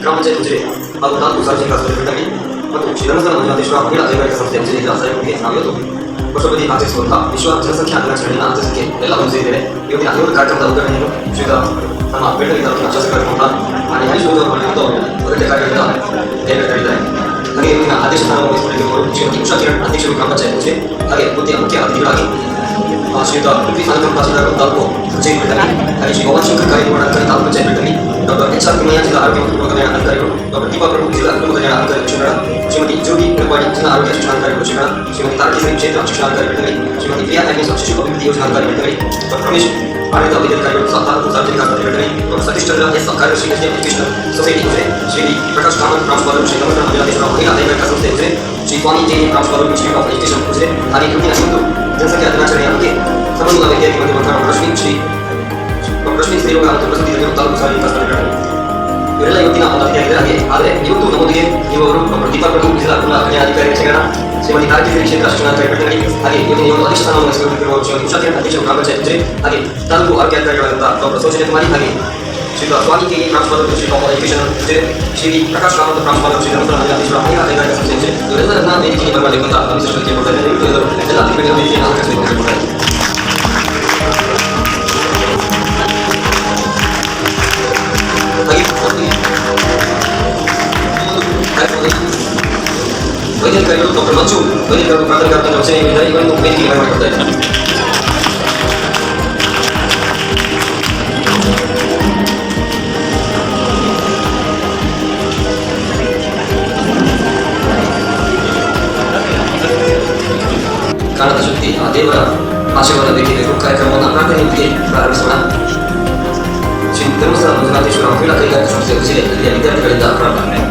ಗ್ರಾಮ ಪಂಚಾಯತ್ ಮುಂಚೆ ಹಾಗೂ ನಾಲ್ಕು ಸಾರ್ವಜನಿಕ ಆಸ್ಪತ್ರೆಗಳಲ್ಲಿ ಮತ್ತು ಶ್ರೀ ಧರ್ಮಸ್ಥಳ ಮಂಜುನಾಥೇಶ್ವರ ಮಹಿಳಾ ಕೈಗಾರಿಕಾ ಸಂಸ್ಥೆ ಮುಂಚೆಯಿಂದ ಸಹಯೋಗಕ್ಕೆ ನಾವು ಇವತ್ತು ವರ್ಷಪತಿ ಆಚರಿಸುವಂತಹ ವಿಶ್ವ ಜನಸಂಖ್ಯಾ ದಿನಾಚರಣೆಯ ಆಚರಿಸಕ್ಕೆ ಎಲ್ಲ ಬಂದಿದ್ದೇವೆ. ಇವತ್ತಿನ ಹಲವು ಕಾರ್ಯಕ್ರಮದ ಉದ್ಘಾಟನೆಯನ್ನು ಶ್ರೀ ನಮ್ಮ ಬೆಳಗಾವಿ ತಾಲೂಕಿನ ಶಾಸಕರಾದಂತಹ ಮಾನ್ಯ ಹರೀಶ್ ಅಗತ್ಯ ಕಾರ್ಯಕ್ರಮದ ನೇತೃತ್ವದಲ್ಲಿದ್ದಾರೆ. ಹಾಗೆ ಇವತ್ತಿನ ಆದೇಶ ಸ್ಥಾನವನ್ನು ವಹಿಸಿಕೊಂಡಿರುವವರು ಶ್ರೀಮತಿ ಉಷಾ ಕಿರಣ್ ಅಧ್ಯಕ್ಷರು ಗ್ರಾಮ ಪಂಚಾಯತ್ ಮುಂಚೆ, ಹಾಗೆ ಮುಖ್ಯ ಅತಿಥಿಗಳಾಗಿ ಶ್ರೀಯುತ ಪೃಥ್ವಿ ಸಾಧಕ ತಹಸೀಲ್ದಾರ್ ತಾಲೂಕು ಪಂಚಾಯತ್ ಬೆಳಗಾವಿ, ಹಾಗೆ ಶ್ರೀ ಪವನ್ ಶಂಕರ್ ಕಾರ್ಯಕ್ರಮ ಅಧಿಕಾರಿ ತಾಲೂಕು ಪಂಚಾಯತ್ ಬೆಳಗಾವಿ, ಡಾಕ್ಟರ್ ಎಚ್.ಆರ್. ತಿಮ್ಮಯ್ಯ ಜಿಲ್ಲಾ ಆರೋಗ್ಯ ಮತ್ತು ಕುಟುಂಬ ಕಲ್ಯಾಣ ಅಧಿಕಾರಿಗಳು, ಡಾಕ್ಟರ್ ದೀಪಾ ಪ್ರಭು ಜಿಲ್ಲಾ ಕುಟುಂಬ ಕಲ್ಯಾಣ ಅಧಿಕಾರಿ ಶಿಕ್ಷಣ, ಶ್ರೀಮತಿ ಜ್ಯೋತಿ ನಿರ್ವಾಡಿ ಜಿಲ್ಲಾ ಆರೋಗ್ಯ ಶಿಕ್ಷಣಾಧಿಕಾರಿ ಶಿಕ್ಷಣ, ಶ್ರೀಮತಿ ತಾರಕೇಶ್ವರಿ ಕ್ಷೇತ್ರ ಶಿಕ್ಷಣಾಧಿಕಾರಿ ಬೆಳಗಾವಿ, ಶ್ರೀಮತಿ ಪ್ರಿಯಾ ಅಗ್ನೇಶ್ ಶಿಶು ಅಭಿವೃದ್ಧಿ ಯೋಜನಾಧಿಕಾರಿ ಬೆಳಗಾವಿ, ಡಾಕ್ಟರ್ ರಮೇಶ್ ಆಡಳಿತ ವೈದ್ಯಾಧಿಕಾರಿಗಳು ತಾಲೂಕು ಸಾರ್ವಜನಿಕ ಆಸ್ಪತ್ರೆ ಬೆಳಗಾವಿ, ಡಾಕ್ಟರ್ ಸತೀಶ್ ಚಂದ್ರ ಎಸ್ ಕಾರ್ಯದರ್ಶಿ ಎಜುಕೇಶನ್ ಸೊಸೈಟಿ ಶ್ರೀ ಪ್ರಕಾಶ್ ಕಾಮತ್ ಪ್ರಾಂಶುಪಾಲರು ಶ್ರೀ ಧರ್ಮಸ್ಥಳ ಮಂಜುನಾಥೇಶ್ವರ ಮಹಿಳಾ ಕೈಗಾರಿಕಾ ಸಂಸ್ಥೆ ಶ್ರೀ ಸ್ವಾಮಿ ಜೆ ಪ್ರಾಂಶುಪಾಲರು ಇನ್ಸ್ಟಿಟ್ಯೂಟ್ ಆಫ್ ಎಜುಕೇಶನ್ ಹಾಗೆ ಇವತ್ತಿನ ಒಂದು ಜನಸಂಖ್ಯಾ ದಿನಾಚರಣೆಯ ಬಗ್ಗೆ ಸಂಬಂಧದ ವ್ಯಕ್ತಿಯಾಗಿ ಬಂದಿರುವಂತಹ ರಶ್ಮಿ ಸ್ತ್ರೀರೋಗ ಮತ್ತು ಪ್ರಸೂತಿ ತಾಲೂಕು ಸಾರ್ವಜನಿಕ ಆಸ್ಪತ್ರೆ ಬೆಳಗಾವಿ ಇವರೆಲ್ಲ ಇವತ್ತಿನ ಒಂದು ಅತಿಥಿಯಾಗಿದ್ದಾರೆ. ಆದರೆ ಇವತ್ತು ನಮ್ಮೊಂದಿಗೆ ಇವರು ಡಾಕ್ಟರ್ ದೀಪಾ ಪ್ರಭು ಜಿಲ್ಲಾ ಕುಟುಂಬ ಕಲ್ಯಾಣ ಅಧಿಕಾರಿ ಶಿಕ್ಷಣ, ಶ್ರೀಮತಿ ತಾರಕೇಶ್ವರಿ ಕ್ಷೇತ್ರ ಶಿಕ್ಷಣಾಧಿಕಾರಿ ಬೆಳಗಾವಿ, ಹಾಗೆ ಇವತ್ತಿನ ಒಂದು ಅಧ್ಯಕ್ಷ ಸ್ಥಾನವನ್ನು ವಹಿಸಿಕೊಂಡಿರುವ ಶ್ರೀಮತಿ ಉಷಾ ಕಿರಣ್ ಅಧ್ಯಕ್ಷರು ಗ್ರಾಮ ಪಂಚಾಯತ್ ಹಾಗೆ ತಾಲೂಕು ಆರೋಗ್ಯ ಅಧಿಕಾರಿಗಳಾದಂತಹ ಡಾಕ್ಟರ್ ಸೌಜನ್ಯ ಕುಮಾರಿ, ಹಾಗೆ ಶ್ರೀ ಸ್ವಾಮಿ ಕೆ ಪ್ರಾಂಶುಪಾಲರು institute of education Shri Prakash Kamath ಪ್ರಾಂಶುಪಾಲರು ಶ್ರೀ ಧರ್ಮಸ್ಥಳ ಮಂಜುನಾಥೇಶ್ವರ ಮಹಿಳಾ ಕೈಗಾರಿಕಾ ಸಂಸ್ಥೆ ಇವರೆಲ್ಲರನ್ನ ವೇದಿಕೆಗೆ ಬರಬೇಕು ಅಂತ ಅನುಸರಿಸಲಿಕ್ಕೆ ಕೊಡ್ತಾರೆ. ಎಲ್ಲ ಅತಿಥಿಗಳ ವೇದಿಕೆಯನ್ನು ಅಲಂಕರಿಸಬೇಕು ಕೊಡ್ತಾರೆ. ವೈದ್ಯಾಧಿಕಾರಿಗಳು ಡಾಕ್ಟರ್ ಮಂಜು ವೈದ್ಯಾಧಿಕಾರಿಗಳು ಪ್ರಾಥಮಿಕ ಆರೋಗ್ಯ ರಚನೆಯಿಂದ ಇವರನ್ನು ವೇದಿಕೆಗೆ ಬರಮಾಡಿಕೊಡ್ತಾರೆ. ಕಾಣದ ಶಕ್ತಿ ಆ ದೇವರ ಆಶೀರ್ವಾದ ಬೇಕಿದೆ. ಕಾರ್ಯಕ್ರಮವನ್ನು ಪ್ರಾರ್ಥನೆಯೊಂದಿಗೆ ಪ್ರಾರಂಭಿಸೋಣ. ಶ್ರೀ ಧರ್ಮಸ್ಥಳ ಮಂಜುನಾಥೇಶ್ವರ ಮಹಿಳಾ ಕೈಗಾರಿಕಾ ಸಂಸ್ಥೆ ಜಿಲ್ಲೆ ಇಲ್ಲಿಯ ವಿದ್ಯಾರ್ಥಿಗಳಿಂದ ಪ್ರಾರ್ಥನೆ.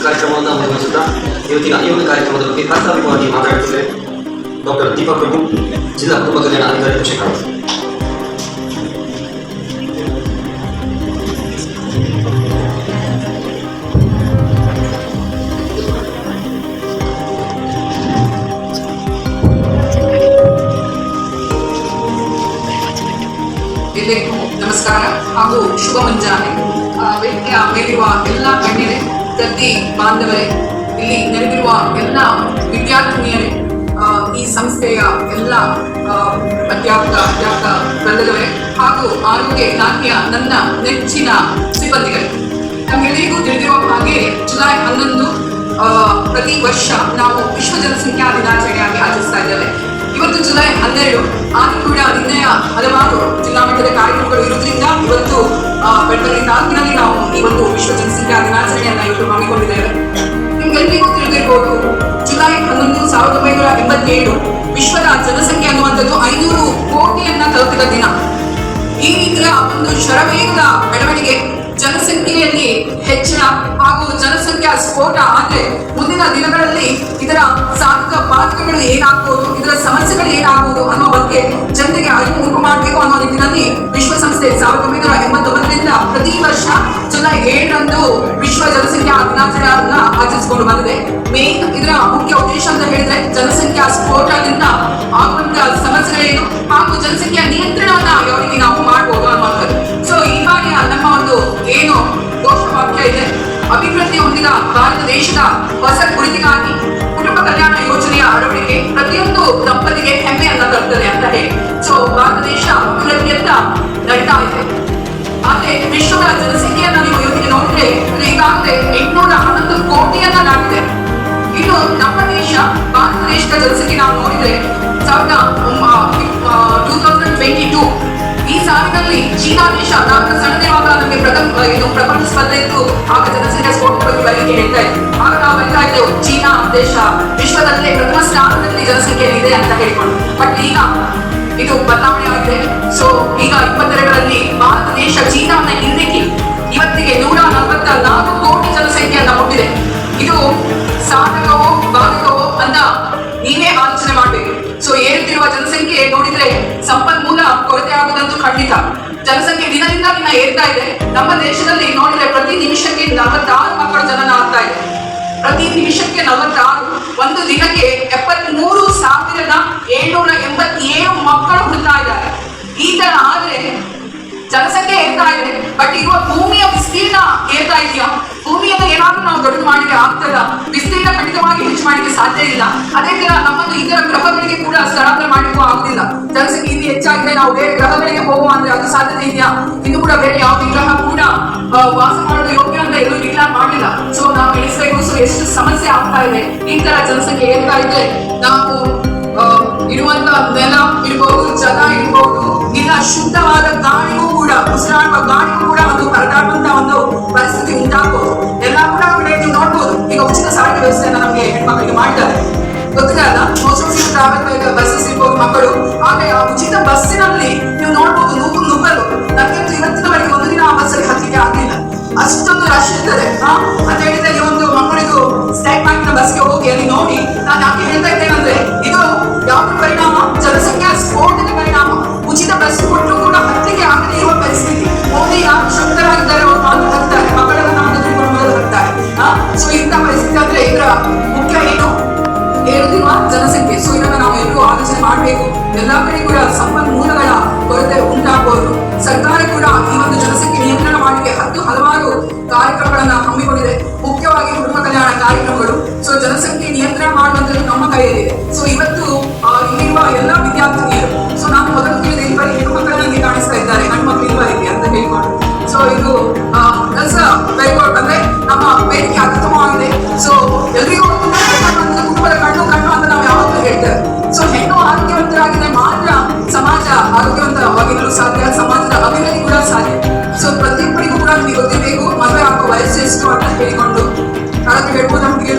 ಕಾರ್ಯಕ್ರಮವನ್ನು ಮುಂದುವರಿಸುತ್ತಾ ಇವತ್ತಿನ ಈ ಒಂದು ಕಾರ್ಯಕ್ರಮದ ಬಗ್ಗೆ ಪ್ರಾಸ್ತಾವಿಕವಾಗಿ ಮಾತನಾಡುತ್ತಿದ್ದಾರೆ ಡಾಕ್ಟರ್ ದೀಪಾ ಪ್ರಭು ಜಿಲ್ಲಾ ಕುಟುಂಬ ಕಲ್ಯಾಣ ಅಧಿಕಾರಿ ಶಿಕ್ಷಕ. ಎಲ್ಲರಿಗೂ ನಮಸ್ಕಾರ ಹಾಗೂ ಶುಭ ಮುಂಜಾನೆ. ವೇದಿಕೆಯ ಮೇಲಿರುವ ಎಲ್ಲ ಗಣ್ಯರೇ, ದತ್ತಿ ಬಾಂಧವರೇ, ಇಲ್ಲಿ ನೆರೆದಿರುವ ಎಲ್ಲ ವಿದ್ಯಾರ್ಥಿನಿಯರೇ, ಈ ಸಂಸ್ಥೆಯ ಎಲ್ಲ ಅಧ್ಯಾಪಕ ವೃಂದದವರೇ ಹಾಗೂ ಆರೋಗ್ಯ ಇಲಾಖೆಯ ನನ್ನ ನೆಚ್ಚಿನ ಸಿಬ್ಬಂದಿಗಳೇ, ನಮ್ಮೆಲ್ಲರಿಗೂ ತಿಳಿದಿರುವ ಹಾಗೆ ಜುಲೈ 11 ಪ್ರತಿ ವರ್ಷ ನಾವು ವಿಶ್ವ ಜನಸಂಖ್ಯಾ ದಿನಾಚರಣೆಯಾಗಿ ಆಚರಿಸ್ತಾ ಇದ್ದೇವೆ. ಇವತ್ತು ಜುಲೈ 12 ಆದರೂ ಕೂಡ ನಿನ್ನೆಯ ಹಲವಾರು ಜಿಲ್ಲಾ ಮಟ್ಟದ ಕಾರ್ಯಕ್ರಮಗಳು ಇರುವುದರಿಂದ ಇವತ್ತು ಬೆಳಗಾವಿ ತಾಲೂಕಿನಲ್ಲಿ ನಾವು ಈ ಒಂದು ವಿಶ್ವ ಜನಸಂಖ್ಯಾ ದಿನಾಚರಣೆಯನ್ನ ಇವತ್ತು ಹಮ್ಮಿಕೊಂಡಿದ್ದೇವೆ. ನಿಮ್ಗೆಲ್ಲರಿಗೂ ತಿಳಿದಿರಬಹುದು, ಜುಲೈ 11, 1987 ವಿಶ್ವದ ಜನಸಂಖ್ಯೆ ಅನ್ನುವಂಥದ್ದು 500 ಕೋಟಿಯನ್ನ ತಲುಪಿದ ದಿನ. ಈ ರೀತಿಯ ಒಂದು ಶರವೇಗದ ಬೆಳವಣಿಗೆ, ಜನಸಂಖ್ಯೆಯಲ್ಲಿ ಹೆಚ್ಚಳ ಹಾಗೂ ಜನಸಂಖ್ಯಾ ಸ್ಫೋಟ ಆದ್ರೆ ಮುಂದಿನ ದಿನಗಳಲ್ಲಿ ಮಾರ್ಗಗಳು ಏನಾಗ್ಬೋದು, ಇದರ ಸಮಸ್ಯೆಗಳು ಏನಾಗ್ಬೋದು ಅನ್ನೋ ಬಗ್ಗೆ ಜನತೆಗೆ ಅರಿವು ಉಂಟು ಮಾಡಬೇಕು ಅನ್ನೋ ನಿಟ್ಟಿನಲ್ಲಿ ವಿಶ್ವಸಂಸ್ಥೆ 1989ರಿಂದ ಪ್ರತಿ ವರ್ಷ ಜುಲೈ 7ರಂದು ವಿಶ್ವ ಜನಸಂಖ್ಯಾ ದಿನಾಚರಣೆಯನ್ನ ಆಚರಿಸಿಕೊಂಡು ಬಂದಿದೆ. ಮೇನ್ ಇದರ ಮುಖ್ಯ ಉದ್ದೇಶ ಅಂತ ಹೇಳಿದ್ರೆ ಜನಸಂಖ್ಯಾ ಸ್ಫೋಟದಿಂದ ಆಗುವಂತಹ ಸಮಸ್ಯೆಗಳೇನು ಹಾಗೂ ಜನಸಂಖ್ಯಾ ನಿಯಂತ್ರಣವನ್ನ ಯಾವ ರೀತಿ ನಾವು ಮಾಡಬಹುದು ಅನ್ನುವಂಥದ್ದು. ಸೊ ಈ ಬಾರಿಯ ನಮ್ಮ ಒಂದು ಏನು ಘೋಷವಾಕ್ಯ ಇದೆ, ಅಭಿವೃದ್ಧಿ ಹೊಂದಿದ ಭಾರತ ದೇಶದ ಹೊಸ ಗುರುತಿಗಾಗಿ ಕುಟುಂಬ ಕಲ್ಯಾಣ ಯೋಜನೆಯ ಅಳವಡಿಕೆ ಪ್ರತಿಯೊಂದು ದಂಪತಿಗೆ ಹೆಮ್ಮೆಯನ್ನ ತರುತ್ತದೆ ಅಂತ ಹೇಳಿ. ಸೊ ಭಾರತ ದೇಶ ಅಭಿವೃದ್ಧಿಯತ್ತ ನಡೀತಾ ಇದೆ. ಆದ್ರೆ ವಿಶ್ವದ ಜನಸಂಖ್ಯೆಯನ್ನ ನೀವು ಇವತ್ತಿಗೆ ನೋಡಿದ್ರೆ ಈಗಾಗಲೇ 811 ಕೋಟಿಯನ್ನ ದಾಟಿದೆ. ಇನ್ನು ನಮ್ಮ ದೇಶ ಭಾರತ ದೇಶದ ಜನಸಂಖ್ಯೆ ನಾವು ನೋಡಿದ್ರೆ 2022 ಈ ಸಾಲಿನಲ್ಲಿ ಚೀನಾ ದೇಶ ನಾನು ಸಣ್ಣದಿರುವಾಗ ನಮಗೆ ಪ್ರಪಂಚ ಸ್ಪರ್ಧೆ ಇತ್ತು. ಆಗ ಜನಸಂಖ್ಯಾ ಸ್ಫೋಟದ ಬಗ್ಗೆ ಬರೀಕೆ ಹೇಳ್ತಾ ಇತ್ತು. ಆಗ ನಾವು ಬರೀತಾ ಇದ್ದೆವು ಚೀನಾ ದೇಶ ವಿಶ್ವದಲ್ಲೇ ಪ್ರಥಮ ಸ್ಥಾನದಲ್ಲಿ ಜನಸಂಖ್ಯೆ ಇದೆ ಅಂತ ಹೇಳಿಕೊಂಡು. ಬಟ್ ಈಗ ಇದು ಬದಲಾವಣೆ ಆಗಿದೆ. ಸೊ ಈಗ 22ರಲ್ಲಿ ಭಾರತ ದೇಶ ಚೀನಾವನ್ನ ಹಿಂದಿಕ್ಕಿ ಇವತ್ತಿಗೆ 144 ಕೋಟಿ ಜನಸಂಖ್ಯೆಯನ್ನ ಮುಟ್ಟಿದೆ. ಇದು ಸಾಧಕವೋ ಬಾಧಕವೋ ಅಂತ ನೀವೇ ಆಲೋಚನೆ ಮಾಡಬೇಕು. ಸೊ ಏರುತ್ತಿರುವ ಜನಸಂಖ್ಯೆ ನೋಡಿದ್ರೆ ಸಂಪನ್ಮೂಲ ಕೊರತೆ ಆಗುವುದಂತೂ ಖಂಡಿತ. ಜನಸಂಖ್ಯೆ ದಿನದಿಂದ ದಿನ ಏರ್ತಾ ಇದೆ. ನಮ್ಮ ದೇಶದಲ್ಲಿ ನೋಡಿದ್ರೆ ಪ್ರತಿ ನಿಮಿಷಕ್ಕೆ 46 ಮಕ್ಕಳ ಜನನ ಆಗ್ತಾ ಇದೆ. ಪ್ರತಿ ನಿಮಿಷಕ್ಕೆ 46, ಒಂದು ದಿನಕ್ಕೆ 73,787 ಮಕ್ಕಳು ಹುಟ್ಟುತ್ತಾ ಇದ್ದಾರೆ. ಈ ತರ ಆದ್ರೆ ಜನಸಂಖ್ಯೆ ಏರ್ತಾ ಇದೆ, ಬಟ್ ಇರುವ ಭೂಮಿಯ ವಿಸ್ತೀರ್ಣ ಏರ್ತಾ ಇದೆಯಾ? ಭೂಮಿಯನ್ನು ಏನಾದ್ರೂ ನಾವು ದೊಡ್ಡದು ಮಾಡಿದ್ರೆ ಆಗ್ತದ? ವಿಸ್ತೀರ್ಣ ಖಂಡಿತವಾಗಿ ಹೆಚ್ಚು ಮಾಡಲಿಕ್ಕೆ ಸಾಧ್ಯ ಇಲ್ಲ. ಅದೇ ತರ ನಮ್ಮನ್ನು ಇತರ ಗ್ರಹಗಳಿಗೆ ಕೂಡ ಸ್ಥಳಾಂತರ ಮಾಡಲಿಕ್ಕೂ ಆಗುದಿಲ್ಲ. ಜನಸಂಖ್ಯೆ ಇಲ್ಲಿ ಹೆಚ್ಚಾಗಿದೆ, ನಾವು ಬೇರೆ ಗ್ರಹಗಳಿಗೆ ಹೋಗುವ ಅಂದ್ರೆ ಅದು ಸಾಧ್ಯತೆ ಇದೆಯಾ? ಇನ್ನು ಕೂಡ ಬೇರೆ ಯಾವುದೇ ಗ್ರಹ ಕೂಡ ವಾಸ ಮಾಡಲು ಯೋಗ್ಯ ಅಂತ ಎಲ್ಲೂ ಡಿಕ್ಲೇರ್ ಮಾಡಿಲ್ಲ. ಸೊ ನಾವು ಎಣಿಸ್ಬೇಕು. ಸೊ ಎಷ್ಟು ಸಮಸ್ಯೆ ಆಗ್ತಾ ಇದೆ. ಈ ತರ ಜನಸಂಖ್ಯೆ ಏರ್ತಾ ಇದೆ. ನಾವು ಇರುವಂತ ನೆಲ ಇರ್ಬೋದು, ಜಲ ಇರ್ಬೋದು, ಇಲ್ಲ ಶುದ್ಧವಾದ ಗಾಳಿಗೂ ಕೂಡ, ಉಸಿರಾಡುವ ಗಾಳಿಗೂ ಕೂಡ ಒಂದು ಪರದಾಡುವಂತ ಒಂದು ಪರಿಸ್ಥಿತಿ ಉಂಟಾಗ್ಬೋದು. ಎಲ್ಲ ಕೂಡ ನೀವು ನೋಡ್ಬೋದು. ಈಗ ಉಚಿತ ಸಾರಿಗೆ ವ್ಯವಸ್ಥೆಯನ್ನ ನಮಗೆ ಹೆಣ್ಮಕ್ಳಿಗೆ ಮಾಡ್ತಾರೆ, ಗೊತ್ತಿಲ್ಲ ಅಲ್ಲ? ಟ್ರಾವೆಲ್ ಬಸ್ಸಸ್ ಇರ್ಬೋದು ಮಕ್ಕಳು. ಆದ್ರೆ ಆ ಉಚಿತ ಬಸ್ಸಿನಲ್ಲಿ ನೀವು ನೋಡ್ಬೋದು ನುಗ್ಗಲು. ನನಗಂತೂ ಇವತ್ತಿನವರೆಗೆ ಒಂದು ದಿನ ಆ ಬಸ್ಸಲ್ಲಿ ಹತ್ತಿಗೆ ಆಗ್ಲಿಲ್ಲ. ಅಷ್ಟೊಂದು ರಶ್ ಇರ್ತದೆ. ಅಂತ ಹೇಳಿದ್ರೆ ಈ ಒಂದು ಮಕ್ಕಳಿಗೂ ಸ್ಟೇಟ್ ಬ್ಯಾಂಕ್ ನ ಬಸ್ಗೆ ಹೋಗಿ ಅಲ್ಲಿ ನೋಡಿ ನಾನು ಯಾಕೆ ಹೇಳ್ತಾ ಇದ್ದೇನೆಂದ್ರೆ ಇದು ಯಾವ್ದು ಪರಿಣಾಮ? ಜನಸಂಖ್ಯಾ ಸ್ಫೋಟದ ಪರಿಣಾಮ. ಉಚಿತ ಬಸ್ ಕೊಟ್ಟರು ಕೂಡ ಹತ್ತಿಗೆ ಆಗದೆ ಇರುವ ಪರಿಸ್ಥಿತಿ. ಮೋದಿ ಯಾರು ಶಕ್ತರಾಗಿದ್ದಾರೆ ಅವರು ಮಾತ್ರ ಹತ್ತಾರೆ, ಮಕ್ಕಳನ್ನ ನಾವು ತೆಗೆದುಕೊಂಡು ಮೊದಲು ಹತ್ತಾರೆ. ಸೊ ಇಂಥ ಪರಿಸ್ಥಿತಿ ಅಂದ್ರೆ ಇದರ ಮುಖ್ಯ ಏನು? ಏರುತ್ತಿರುವ ಜನಸಂಖ್ಯೆ. ಸೊ ಇದನ್ನ ನಾವು ಎಲ್ಲರೂ ಆಲೋಚನೆ ಮಾಡಬೇಕು. ಎಲ್ಲಾ ಕಡೆ ಕೂಡ ಸಂಪನ್ಮೂಲಗಳ ಕೊರತೆ ಉಂಟಾಗಬಹುದು. ಸರ್ಕಾರ ಕೂಡ ಈ ಒಂದು ಜನಸಂಖ್ಯೆ ನಿಯಂತ್ರಣ ಮಾಡಲಿಕ್ಕೆ ಹಲವಾರು ಕಾರ್ಯಕ್ರಮಗಳನ್ನ ಹಮ್ಮಿಕೊಂಡಿದೆ. ಮುಖ್ಯವಾಗಿ ಕುಟುಂಬ ಕಲ್ಯಾಣ ಕಾರ್ಯಕ್ರಮಗಳು. ಸೊ ಜನಸಂಖ್ಯೆ ನಿಯಂತ್ರಣ ಮಾಡುವಂಥದ್ದು ನಮ್ಮ ಕೈಯಲ್ಲಿದೆ. ಸೊ ಇವತ್ತು ಇಲ್ಲಿರುವ ಎಲ್ಲಾ ವಿದ್ಯಾರ್ಥಿನಿಯರು, ಸೊ ನಾನು ಮೊದಲು ಕೇಳಿದ ಇಬ್ಬರು ಹೆಣ್ಣು ಮಕ್ಕಳನ್ನ ಕಾಣಿಸ್ತಾ ಇದ್ದಾರೆ, ಗಂಡು ಮಕ್ಕಳು ಇರುವ ರೀತಿ ಅಂತ ಹೇಳ್ಕೊಂಡು. ಸೊ ಇದು ವೆರಿ ಗುಡ್. ಅಂದ್ರೆ ನಮ್ಮ ವೇದಿಕೆ ಅತ್ಯುತ್ತಮವಾಗಿದೆ. ಸೊ ಎಲ್ರಿಗೂ ಕುಟುಂಬದ ಕಣ್ಣು ಅಂತ ನಾವು ಯಾವಾಗಲೂ ಹೇಳ್ತೇವೆ. ಸೊ ಹೆಣ್ಣು ಆರೋಗ್ಯವಂತರಾಗಿದ್ರೆ ಮಾತ್ರ ಸಮಾಜ ಆರೋಗ್ಯವಂತವಾಗಿರಲು ಸಾಧ್ಯ, ಸಮಾಜದ ಅಭಿವೃದ್ಧಿ ಕೂಡ ಸಾಧ್ಯ. ಸೊ ಪ್ರತಿಯೊಬ್ಬರಿಗೂ ಕೂಡ ನಿಮಗೆ ಗೊತ್ತಿರಬೇಕು ಮದುವೆ ಆಗುವ ವಯಸ್ಸು ಎಷ್ಟು ಅಂತ ಹೇಳಿಕೊಂಡು. ಅದಕ್ಕೆ ಹೇಳ್ಬೋದು ನಮಗೆ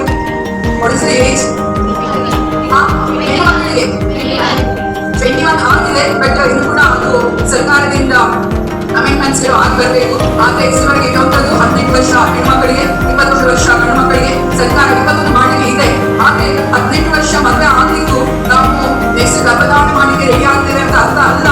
ವಾಟ್ ಇಸ್ ದ ಏಜ್? ಹೆಣ್ಣು ಮಕ್ಕಳಿಗೆ 21 ಆಗಿದೆ. ಬಟ್ ಇದು ಕೂಡ ಅದು ಸರ್ಕಾರದಿಂದ ಅಮೆಂಡ್ಮೆಂಟ್ಸ್ ಆಗಿ ಬರಬೇಕು. ಆದ್ರೆ ಇಷ್ಟವರೆಗೆ ಇರುವಂತದ್ದು 18 ವರ್ಷ ಹೆಣ್ಮಕ್ಕಳಿಗೆ, 21 ವರ್ಷ ಗಂಡು ಮಕ್ಕಳಿಗೆ. ಸರ್ಕಾರ 21 ಮಾಡಲಿಕ್ಕೆ ಇದೆ. ಆದ್ರೆ 18 ವರ್ಷ ಮದುವೆ ಆಗ್ಲಿಕ್ಕೂ ನಾವು ನೆಕ್ಸ್ಟ್ ಗರ್ಭಧಾರಣ ಮಾಡಲಿಕ್ಕೆ ರೆಡಿ ಆಗ್ತೇವೆ ಅಂತ ಅರ್ಥ ಅಲ್ಲ.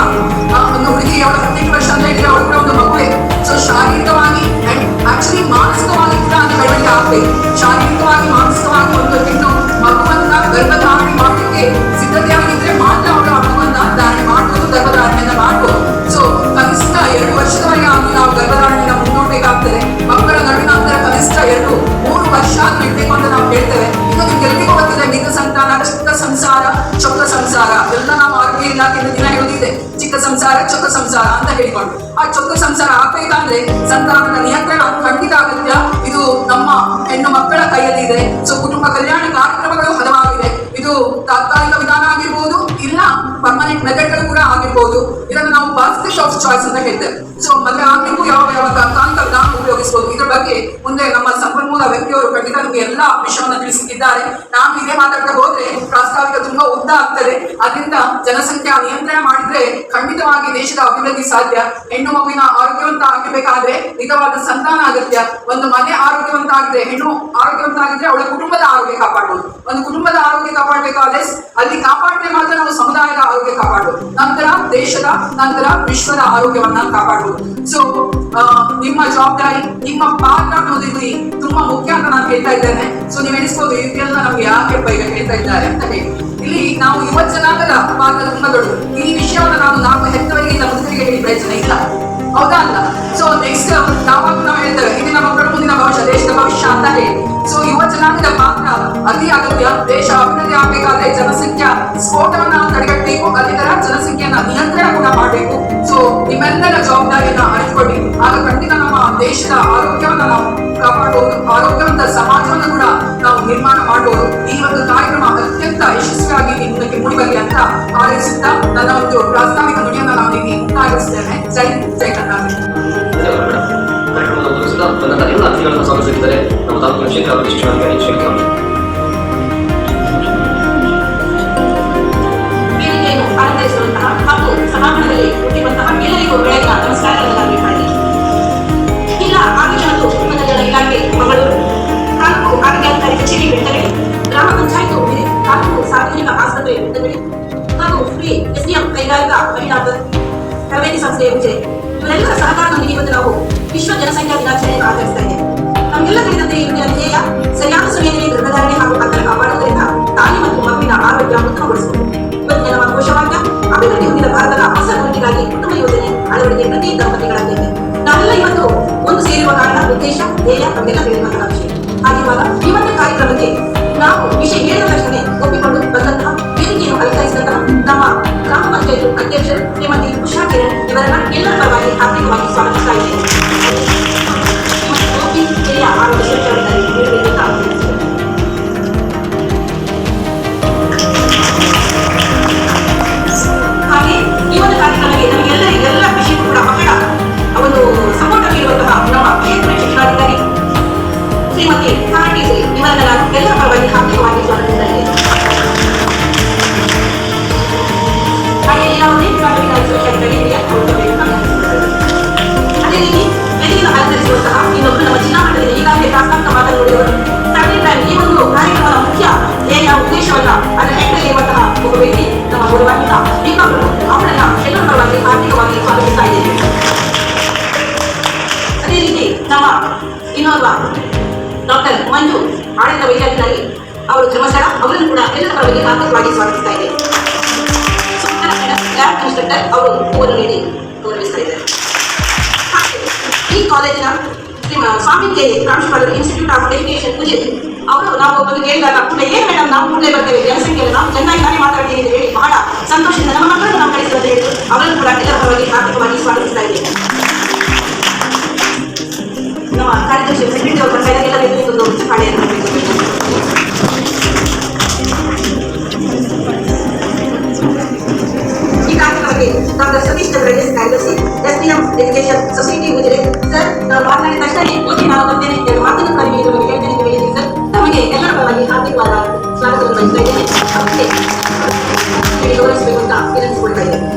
ಒಂದು ಹುಡುಗಿಗೆ ಅವಳು 18 ವರ್ಷ ಅಂತ ಹೇಳಿದ್ರೆ ಅವಳು ಕೂಡ ಒಂದು ಮಗುವೆ. ಸೊ ಶಾರೀರಿಕವಾಗಿ ಅಂಡ್ ಆಕ್ಚುಲಿ ಮಾನಸಿಕವಾಗಿ ಕೂಡ ಅದು ಬೆಳವಣಿಗೆ ಆಗ್ಬೇಕು. ಶಾರೀರಿಕವಾಗಿ ಮಾನಸಿಕವಾಗಿ ಒಂದು ಹೆಣ್ಣು ಮಗುವನ್ನ ಗರ್ಭಧಾರಣೆ ಮಾಡಲಿಕ್ಕೆ ಸಿದ್ಧತೆಯಾಗಿದ್ರೆ ಮಾತ್ರ ಅವಳು ಆ ಮಗುವನ್ನ ಧಾರಣೆ ಮಾಡ್ಬೋದು, ಗರ್ಭಧಾರಣೆಯನ್ನ ಮಾಡ್ಬೋದು. ಸೊ ಕನಿಷ್ಠ 2 ವರ್ಷದವರೆಗೆ ಆಗಿ ನಾವು ಗರ್ಭಧಾರಣೆಯನ್ನ ಮುಂದೂಡಬೇಕಾಗ್ತದೆ. ಮಕ್ಕಳ ನಡುವಿನ ಅಂತರ ಕನಿಷ್ಠ 2-3 ವರ್ಷ ಬಿಡ್ಬೇಕು ಅಂತ ನಾವು ಹೇಳ್ತೇವೆ. ಇದು ನಿಮ್ಗೆ ಎಲ್ರಿಗೂ ಗೊತ್ತಿದೆ. ಮಿತ ಸಂತಾನ, ಚಿಕ್ಕ ಸಂಸಾರ, ಚೊಕ್ಕ ಸಂಸಾರ ಎಲ್ಲ ನಾವು ಆರೋಗ್ಯ ಇಲಾಖೆಯಿಂದ ದಿನ ಹೇಳುತ್ತಿದೆ. ಚಿಕ್ಕ ಸಂಸಾರ, ಚೊಕ್ಕ ಸಂಸಾರ ಅಂತ ಹೇಳಿಕೊಂಡು. ಆ ಚೊಕ್ಕ ಸಂಸಾರ ಆಗ್ಬೇಕಂದ್ರೆ ಸಂತಾನದ ನಿಯಂತ್ರಣ ಖಂಡಿತ ಅಗತ್ಯ. ಇದು ನಮ್ಮ ಹೆಣ್ಣು ಮಕ್ಕಳ ಕೈಯಲ್ಲಿ ಇದೆ. ಸೊ ಕುಟುಂಬ ಕಲ್ಯಾಣ ಕಾರ್ಯಕ್ರಮಗಳು ಹಲವಾಗಿದೆ. ಇದು ತಾತ್ಕಾಲಿಕ ವಿಧಾನ ಆಗಿರ್ಬೋದು, ಇಲ್ಲ ಪರ್ಮನೆಂಟ್ ಮೆಥಡ್ಗಳು ಕೂಡ ಆಗಿರ್ಬೋದು. ಇದನ್ನು ನಾವು ಬಾಸ್ಕೆಟ್ ಆಫ್ ಚಾಯ್ಸ್ ಅಂತ ಹೇಳ್ತೇವೆ. ಸೊ ಮದುವೆ ಆಗ್ಲಿಕ್ಕೂ ಯಾವ ಯಾವ ತಾಂತ್ರಿಕಗಳನ್ನು ಉಪಯೋಗಿಸಬಹುದು. ಇದರ ಬಗ್ಗೆ ಮುಂದೆ ನಮ್ಮ ಸಂಪನ್ಮೂಲ ವ್ಯಕ್ತಿಯವರು ಖಂಡಿತ ನಮಗೆ ಎಲ್ಲಾ ವಿಷಯವನ್ನು ತಿಳಿಸುತ್ತಿದ್ದಾರೆ. ನಾನು ಇದೇ ಮಾತಾಡ್ತಾ ಹೋದ್ರೆ ಪ್ರಾಸ್ತಾವಿಕ ತುಂಬಾ ಉದ್ದ ಆಗ್ತದೆ. ಅದರಿಂದ ಜನಸಂಖ್ಯಾ ನಿಯಂತ್ರಣ ಮಾಡಿದ್ರೆ ಖಂಡಿತವಾಗಿ ದೇಶದ ಅಭಿವೃದ್ಧಿ ಸಾಧ್ಯ. ಹೆಣ್ಣು ಮಗುವಿನ ಆರೋಗ್ಯವಂತ ಆಗಿರ್ಬೇಕಾದ್ರೆ ನಿಜವಾದ ಸಂತಾನ ಅಗತ್ಯ. ಒಂದು ಮನೆ ಆರೋಗ್ಯವಂತ ಆಗಿದ್ರೆ, ಹೆಣ್ಣು ಆರೋಗ್ಯವಂತ ಆಗಿದ್ರೆ ಅವಳ ಕುಟುಂಬದ ಆರೋಗ್ಯ ಕಾಪಾಡಬಹುದು. ಒಂದು ಕುಟುಂಬದ ಆರೋಗ್ಯ ಕಾಪಾಡಬೇಕಾದ್ರೆ ಅಲ್ಲಿ ಕಾಪಾಡಿದ್ರೆ ಮಾತ್ರ ನಾವು ಸಮುದಾಯದ ಆರೋಗ್ಯ ಕಾಪಾಡಬಹುದು. ನಂತರ ದೇಶದ, ನಂತರ ವಿಶ್ವದ ಆರೋಗ್ಯವನ್ನ ಕಾಪಾಡಬಹುದು. ಸೊ ನಿಮ್ಮ ಜವಾಬ್ದಾರಿ, ನಿಮ್ಮ ಪಾತ್ರ ಅನ್ನೋದು ಇಲ್ಲಿ ತುಂಬಾ ಮುಖ್ಯ ಅಂತ ನಾನು ಹೇಳ್ತಾ ಇದ್ದೇನೆ. ಸೊ ನೀವು ಎಣಿಸ್ಬೋದು ಇದೆಲ್ಲ ನಮ್ಗೆ ಯಾಕೆ ಈಗ ಹೇಳ್ತಾ ಇದ್ದಾರೆ ಅಂತ ಹೇಳಿ. ಇಲ್ಲಿ ನಾವು ಯುವ ಜನಾಂಗದ ಪಾತ್ರ ತುಂಬಾ ದೊಡ್ಡದು. ಈ ವಿಷಯವನ್ನು ನಾನು 4 ಹೆತ್ತವರಿಗೆ ಇಲ್ಲ ಮುದುಕರಿಗೆ ಹೇಳಿ ಪ್ರಯೋಜನ ಇಲ್ಲ, ಹೌದಾ ಅಲ್ಲ? ಸೊ ನೆಕ್ಸ್ಟ್ ನಾವು ಹೇಳ್ತೇವೆ ಇಂದಿನ ಮಕ್ಕಳು ಮುಂದಿನ ಭವಿಷ್ಯ, ದೇಶದ ಭವಿಷ್ಯ ಅಂತ ಹೇಳಿ. ಸೊ ಯುವ ಜನಾಂಗದ ಪಾತ್ರ ಅತಿ ಅಗತ್ಯ. ದೇಶ ಅಭಿವೃದ್ಧಿ ಆಗ್ಬೇಕಾದ್ರೆ ಜನಸಂಖ್ಯಾ ಸ್ಫೋಟವನ್ನ ತಡೆಗಟ್ಟಬೇಕು, ಅದೇ ತರ ಜನಸಂಖ್ಯೆಯನ್ನ ನಿಯಂತ್ರಣ ಕೂಡ ಮಾಡಬೇಕು. ಸೊ ನಿಮ್ಮೆಲ್ಲರ ಜವಾಬ್ದಾರಿಯನ್ನ ಅರಿತುಕೊಳ್ಳಿ. ಆಗ ಖಂಡಿತ ನಮ್ಮ ದೇಶದ ಆರೋಗ್ಯವನ್ನ ನಾವು ಕಾಪಾಡಬಹುದು, ಆರೋಗ್ಯವಂತ ಸಮಾಜವನ್ನು ಕೂಡ ನಾವು ನಿರ್ಮಾಣ ಮಾಡಬಹುದು. ಈ ಒಂದು ಕಾರ್ಯಕ್ರಮ ಅತ್ಯಂತ ಯಶಸ್ವಿಯಾಗಿ ಮುಂದಕ್ಕೆ ಮೂಡಿಬರಲಿ ಅಂತ ಹಾರೈಸುತ್ತಾ ನನ್ನ ಒಂದು ಪ್ರಾಸ್ತಾವಿಕ ನುಡಿಯನ್ನು ನಾನು ಇಲ್ಲಿ ಮುಕ್ತಾಯಗೊಳಿಸುತ್ತೇನೆ. ಜೈ ಜೈ ಕರ್ನಾಟಕ. ಕಾರ್ಯಕ್ರಮದ ಉದ್ದೇಶಿಸಿದ ನನ್ನ ಎಲ್ಲ ಅತಿಥಿಗಳನ್ನು ಸ್ವಾಗತಿಸಿದ್ದಾರೆ ನಮ್ಮ ತಾಲೂಕಿನ ಕ್ಷೇತ್ರ ಅಭಿವೃದ್ಧಿ ಶಿಕ್ಷಣಾಧಿಕಾರಿ ಶ್ರೀ ಅವರು. ವೇದಿಕೆಯನ್ನು ಅಲಂಕರಿಸುವಂತಹ ಹಾಗೂ ಸಭಾಂಗಣದಲ್ಲಿ ಹುಟ್ಟಿರುವಂತಹ ಎಲ್ಲರಿಗೂ ಬೆಳಗಿನ ನಮಸ್ಕಾರಗಳನ್ನು ಮಾಡಿ. ಜಿಲ್ಲಾ ಆರೋಗ್ಯ ಮತ್ತು ಕುಟುಂಬ ಕಲ್ಯಾಣ ಇಲಾಖೆ ಮಂಗಳೂರು, ತಾಲೂಕು ಆರೋಗ್ಯಾಧಿಕಾರಿ ಕಚೇರಿ ಬೆಳ್ತಂಗಡಿ, ಗ್ರಾಮ ಪಂಚಾಯತ್ ಉಳಿದೆ, ತಾಲೂಕು ಸಾರ್ವಜನಿಕ ಆಸ್ಪತ್ರೆ ಬೆಳ್ತಂಗಡಿ ಹಾಗೂ ಶ್ರೀ ಎಸ್ಡಿಎಂ ಕೈಗಾರಿಕಾ ಮಹಿಳಾ ತರಬೇತಿ ಸಂಸ್ಥೆ ಉಜಿರೆ ಇವರೆಲ್ಲರ ಸಹಕಾರದೊಂದಿಗೆ ಇವತ್ತು ನಾವು ವಿಶ್ವ ಜನಸಂಖ್ಯಾ ದಿನಾಚರಣೆಯನ್ನು ಆಚರಿಸ್ತಾ ಇದ್ದೇವೆ. ನಮಗೆಲ್ಲ ತಿಳಿದಂತೆ ಇವತ್ತಿನ ಧ್ಯೇಯ ಸರಿಯಾದ ಸಮಯದಲ್ಲಿ ಗರ್ಭಧಾರಣೆ ಹಾಗೂ ಅಂತರ ಕಾಪಾಡುವುದರಿಂದ ತಾಯಿ ಮತ್ತು ಮಗುವಿನ ಆರೋಗ್ಯ ಉತ್ತಮಗೊಳಿಸುವುದು. ಇವತ್ತಿನ ನಮ್ಮ ಘೋಷವಾಕ್ಯ ಅಭಿವೃದ್ಧಿ ಹೊಂದಿದ ಭಾರತದ ಹೊಸ ಗುರುತಿಗಾಗಿ ಕುಟುಂಬ ಯೋಜನೆ ಅಳವಡಿಕೆ ಪ್ರತಿ ದಂಪತಿಗಳಾಗಿದೆ. ನಾವೆಲ್ಲ ಇವತ್ತು ಒಂದು ಸೇರುವ ಕಾರಣ ಉದ್ದೇಶ ಧ್ಯೇಯ ನಮಗೆಲ್ಲ ತಿಳಿಯುವಂತಹ ವಿಷಯ. ಹಾಗಿರುವಾಗ ಈ ಒಂದು ಕಾರ್ಯಕ್ರಮಕ್ಕೆ ನಾವು ವಿಷಯ ಹೇಳಿದ ತಕ್ಷಣ ಒಪ್ಪಿಕೊಂಡು ಬಂದಂತಹ ವೇದಿಕೆಯನ್ನು ಅಲಂಕರಿಸಿದಂತಹ ನಮ್ಮ ಗ್ರಾಮ ಪಂಚಾಯತ್ ಅಧ್ಯಕ್ಷರು ಶ್ರೀಮತಿ ಉಷಾ ಕಿರಣ್ ಇವರನ್ನ ಎಲ್ಲರ ಪರವಾಗಿ ಹಾರ್ದಿಕವಾಗಿ ಸ್ವಾಗತಿಸ್ತಾ ಇದ್ದೇನೆ. ಆರೋಗ್ಯ ಸುರಕ್ಷಾಧಿಕಾರಿ ನೀಡಬೇಕಂತ ಹಾಗೆ ಈ ಒಂದು ಕಾರ್ಯಕ್ರಮಕ್ಕೆ ನಮಗೆಲ್ಲರಿಗೂ ಎಲ್ಲ ವಿಷಯಕ್ಕೂ ಕೂಡ ಮಕ್ಕಳ ಒಂದು ಸಪೋರ್ಟ್ ಆಗಿರುವಂತಹ ನಮ್ಮ ಕ್ಷೇತ್ರ ಶಿಕ್ಷಣಾಧಿಕಾರಿ ಶ್ರೀಮತಿ ಕಾರಟೀಸಿ ಇವರನ್ನ ನಾನು ಎಲ್ಲರ ಪರವಾಗಿ ಹಾರ್ದಿಕವಾಗಿ ಸ್ವಾಗತಿಸ್ತಾ ಇದ್ದೇನೆ. ಹಾಗೆ ಯಾವುದೇ ಪ್ರಾಥಮಿಕ ಸುರಕ್ಷಾಧಿಕಾರಿ ಅದೇ ರೀತಿ ವೇದಿಕೆಯನ್ನು ಅಲಂಕರಿಸುವಂತಹ ಇನ್ನೊಬ್ಬರು ನಮ್ಮ ಜಿಲ್ಲಾ ಮಟ್ಟದಲ್ಲಿ ಈಗಾಗಲೇ ಪ್ರಾಸ್ತಾವಿಕ ಮಾತನಾಡಿದವರು ಈ ಒಂದು ಕಾರ್ಯಕ್ರಮದ ಮುಖ್ಯ ಧ್ಯೇಯ ಉದ್ದೇಶವನ್ನ ಅದರ ಹೆಟ್ಟಲ್ಲಿ ಇರುವಂತಹ ಒಬ್ಬ ವ್ಯಕ್ತಿ ನಮ್ಮ ಗುರುವಾಗಿದ್ದ ದೀಪಗಳು ಅವರನ್ನ ಎಲ್ಲರ ಪರವಾಗಿ ಆರ್ಥಿಕವಾಗಿ ಸ್ವಾಗತಿಸ್ತಾ ಇದ್ದೇವೆ. ಅದೇ ರೀತಿ ನಮ್ಮ ಇನ್ನೋರ್ವ ಡಾಕ್ಟರ್ ಮಂಜು ಆಡಳಿತ ವೈದ್ಯಾಧಿಕಾರಿ ಅವರು ಧರ್ಮಸ್ಥಳ ಅವರನ್ನು ಕೂಡ ಎಲ್ಲರ ಪರವಾಗಿ ಆರ್ಥಿಕವಾಗಿ ಸ್ವಾಗತಿಸ್ತಾ ಇದ್ದೇವೆ. ಲ್ಯಾಬ್ ಇನ್ಸ್ಪೆಕ್ಟರ್ ಅವರು ಹೂವನ್ನು ನೀಡಿ ಗೌರವಿಸ್ತಾ ಇದ್ದಾರೆ. ಈ ಕಾಲೇಜಿನ ಸ್ವಾಮಿ ಕೆ ಪ್ರಾಂಶುಪಾಲರು ಇನ್ಸ್ಟಿಟ್ಯೂಟ್ ಆಫ್ ಎಜುಕೇಶನ್ ಉಜಿರೆ ಅವರು ನಾವು ಬಂದು ಕೇಳಿದಾಗ ಕೂಡ ಏನ್ ಮೇಡಮ್ ನಾವು ಕೂಡಲೇ ಬರ್ತೇವೆ, ಜನಸಂಖ್ಯೆಯಲ್ಲಿ ನಾವು ಚೆನ್ನಾಗಿ ನಾನೇ ಮಾತಾಡ್ತೀನಿ ಅಂತ ಹೇಳಿ ಬಹಳ ಸಂತೋಷದಿಂದ ನಮ್ಮ ಮಕ್ಕಳನ್ನು ನಾವು ಕಳಿಸಿದಂತ ಹೇಳಿದ್ರು. ಅವರನ್ನು ಕೂಡ ಎಲ್ಲರ ಪರವಾಗಿ ಆರ್ಥಿಕವಾಗಿ ಸ್ವಾಗತಿಸ್ತಾ ಇದ್ದೇವೆ. ನಮ್ಮ ಕಾರ್ಯದರ್ಶಿ ಸೆಕ್ರೆಟರಿ ಅವರ ಕೈಯಾಗೆಲ್ಲ ಒಂದು ಹಾಳೆಯನ್ನು ಈ ಕಾರ್ಯಕ್ರಮಕ್ಕೆ ಡಾಕ್ಟರ್ ಸತೀಶ್ ಚಂದ್ರ ಎಸ್ ಕಾರ್ಯದರ್ಶಿ SDM education society Ujire. Sir ನಾವು ಮಾತನಾಡಿದ ತಕ್ಷಣ ಓಕೆ ನಾನು ಬರ್ತೇನೆ ಎರಡು ಮಾತನ್ನು ಕಡಿಮೆ ನಮಗೆ ಹೇಳ್ತೇನೆ ಅಂತ ಹೇಳಿದ್ದೀನಿ ಸರ್. ನಮಗೆ ಎಲ್ಲರ ಪರವಾಗಿ ಹಾರ್ದಿಕವಾದ ಸ್ವಾಗತವನ್ನು ಬಯಸ್ತಾ ಇದ್ದೇನೆ. ಅವರಿಗೆ ಗೌರವಿಸಬೇಕು ಅಂತ ವಿನಂತಿಸಿಕೊಳ್ತಾ ಇದ್ದೇನೆ.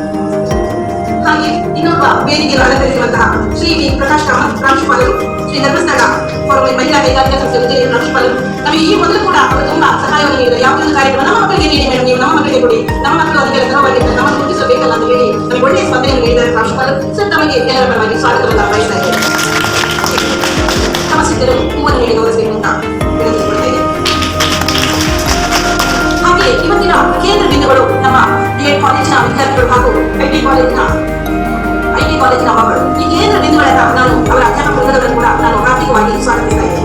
ಹಾಗೆ ಇನ್ನೊಬ್ಬ ವೇದಿಕೆಯನ್ನು ಅಲಂಕರಿಸುವಂತಹ ಶ್ರೀ ವಿ ಪ್ರಕಾಶ್ ಕಾಮತ್ ಪ್ರಾಂಶುಪಾಲರು, ಶ್ರೀ ಧರ್ಮಸ್ಥಳ ಫಾರ್ಮಲ್ ಮಹಿಳಾ ಕೈಗಾರಿಕಾ ಸಂಸ್ಥೆ ಉಜಿರೆ ಪ್ರಾಂಶುಪಾಲರು. ನಮಗೆ ಈ ಮೊದಲು ಕೂಡ ಅವರು ತುಂಬಾ ಸಹಾಯವನ್ನು ನೀಡಿದ್ದಾರೆ. ಯಾವುದೇ ಒಂದು ಕಾರ್ಯಕ್ರಮ ನಮ್ಮ ಮಕ್ಕಳಿಗೆ ನೀಡಿ ಮೇಡಮ್, ನೀವು ನಮ್ಮ ಮಕ್ಕಳಿಗೆ ಕೊಡಿ, ನಮ್ಮ ಮಕ್ಕಳು ಅದಕ್ಕೆಲ್ಲ ಕ್ರಮವಾಗಿದ್ದಾರೆ, ನಮ್ಮನ್ನು ಗುರುತಿಸಬೇಕಲ್ಲ ಅಂತ ಹೇಳಿ ನಮಗೆ ಒಳ್ಳೆಯ ಸ್ಪಂದನೆಯನ್ನು ನೀಡಿದ್ದಾರೆ ಪ್ರಾಂಶುಪಾಲರು. ಸರ್ ತಮಗೆ ಎಲ್ಲರ ಪರವಾಗಿ ಸ್ವಾಗತವನ್ನು ಬಯಸ್ತಾ ಇದ್ದೇನೆ. ಸಮಸ್ಯೆಗಳು ಹೂವನ್ನು ನೀಡಿ ಗೌರವಿಸಬೇಕು ಅಂತ ವಿನಂತಿಸಿಕೊಳ್ತಾ ಇದ್ದೇನೆ. ಹಾಗೆ ಇವತ್ತಿನ ಕೇಂದ್ರ ಬಿಂದುಗಳು ನಮ್ಮ BEd ಕಾಲೇಜಿನ ವಿದ್ಯಾರ್ಥಿಗಳು ಹಾಗೂ ಐಟಿ ಕಾಲೇಜಿನ ಮಕ್ಕಳು. ಈ ಕೇಂದ್ರ ಬಿಂದುಗಳನ್ನ ನಾನು ಅವರ ಅಧ್ಯಾಪಕ ವೃಂದಗಳನ್ನು ಕೂಡ ನಾನು ಆರ್ಥಿಕವಾಗಿ ಸ್ವಾಗತಿಸ್ತಾ ಇದ್ದೇನೆ.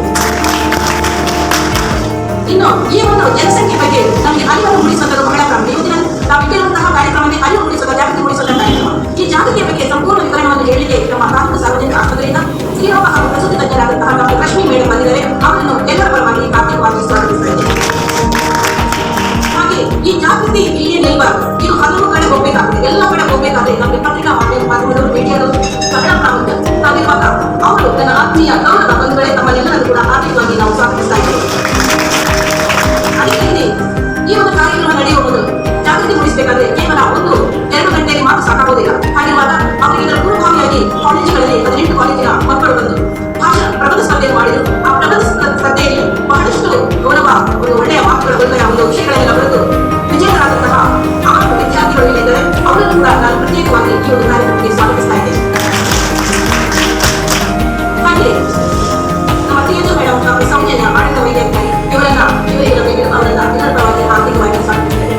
ಇನ್ನು ಈ ಒಂದು ಜನಸಂಖ್ಯೆ ಬಗ್ಗೆ ನಮಗೆ ಅರಿವನ್ನು ಮೂಡಿಸುವಂಥದ್ದು ಬಹಳ ಪ್ರಾಮುಖ್ಯ. ಇವತ್ತಿನ ನಾವು ಇಟ್ಟಿರುವಂತಹ ಕಾರ್ಯಕ್ರಮಕ್ಕೆ ಅರಿವು ಮೂಡಿಸುವ, ಜಾಗೃತಿ ಮೂಡಿಸುವಂತಹ ಕಾರ್ಯಕ್ರಮ. ಈ ಜಾಗೃತಿಯ ಬಗ್ಗೆ ಸಂಪೂರ್ಣ ವಿವರಣವನ್ನು ಹೇಳಲಿಕ್ಕೆ ನಮ್ಮ ತಾಲೂಕು ಸಾರ್ವಜನಿಕ ಆಸ್ಪತ್ರೆಯಿಂದ ಸ್ತ್ರೀರೋಗ ಹಾಗೂ ಪ್ರಸೂತಿ ತಜ್ಞರಾದಂತಹ ಡಾಕ್ಟರ್ ಲಕ್ಷ್ಮೀ ಮೇಡಮ್ ಬಂದಿದ್ದಾರೆ. ಅವರನ್ನು ಎಲ್ಲರ ಪರವಾಗಿ ಆರ್ಥಿಕವಾಗಿ ಸ್ವಾಗತಿಸ್ತಾ ಇದ್ದೇನೆ. ಹಾಗೆ ಈ ಜಾಗೃತಿ ಇಲ್ಲಿಯೇ ನಿಲ್ಲಬಾರದು, ಇದು ಹಲವು ಕಡೆ ಹೋಗಬೇಕು. ಹೋಗ್ಬೇಕಾಗುತ್ತೆ, ಎಲ್ಲ ಕಡೆ ಹೋಗ್ಬೇಕಾದ್ರೆ ನಮಗೆ ಪತ್ರಿಕಾ ಮಾಧ್ಯಮದವರು ಮೀಡಿಯಾದವರು ಬಹಳ ಪ್ರಾಮುಖ್ಯ ನಾವಿರುವಾಗ ಅವರು ನನ್ನ ಆತ್ಮೀಯ ಗೌರವ ಬಂಧುಗಳೇ ತಮ್ಮನ್ನೆಲ್ಲರೂ ಕೂಡ ಆರ್ಥಿಕವಾಗಿ ನಾವು ಸ್ವಾಗತಿಸ್ತಾ ಇದ್ದೇವೆ. ಅದಕ್ಕೆ ಈ ಒಂದು ಕಾರ್ಯಕ್ರಮ ನಡೆಯುವ ಮೊದಲು ಜಾಗೃತಿ ಮೂಡಿಸಬೇಕಾದ್ರೆ ಕೇವಲ 1-2 ಗಂಟೆಯಲ್ಲಿ ಮಾತ್ರ ಸಾಕಾಗುವುದಿಲ್ಲ. ಹಾಗಿರುವಾಗ ಅವರಿಗೆ ಇದರ ಪೂರ್ವಭಾವಿಯಾಗಿ ಕಾಲೇಜುಗಳಲ್ಲಿ 18 ಕಾಲೇಜಿನ ಮಕ್ಕಳು ಬಂದು ಭಾಷಣ ಪ್ರಬಂಧ ಸ್ಪರ್ಧೆಯನ್ನು ಮಾಡಿದರು. ಆ ಪ್ರಬಂಧ ಸ್ಪರ್ಧೆಯಲ್ಲಿ ಬಹಳಷ್ಟು ಗೌರವ, ಒಂದು ಒಳ್ಳೆಯ ಮಾತುಗಳ ಒಳ್ಳೆಯ ಒಂದು ವಿಷಯಗಳೆಲ್ಲ ಬರೆದು ವಿಜೇತರಾದಂತಹ 6 ವಿದ್ಯಾರ್ಥಿಗಳು ಇಲ್ಲಿದ್ದಾರೆ. ಅವರನ್ನು ಕೂಡ ನಾನು ಪ್ರತ್ಯೇಕವಾಗಿ ಈ ಒಂದು ಕಾರ್ಯಕ್ರಮಕ್ಕೆ ಸ್ವಾಗತಿಸ್ತಾ ಇದ್ದೇನೆ. ಹಾಗೆ ನಮ್ಮ ತೇಜು ಮೇಡಮ್, ನಮ್ಮ ಸೌಜನ್ಯ ಆಡಳಿತ ವೈದ್ಯಾಧಿಕಾರಿ ಇವರನ್ನ ಅವರನ್ನ ಇದರ ಪರವಾಗಿ ಆರ್ಥಿಕವಾಗಿ ಸ್ವಾಗತಿಸಿದ್ದಾರೆ.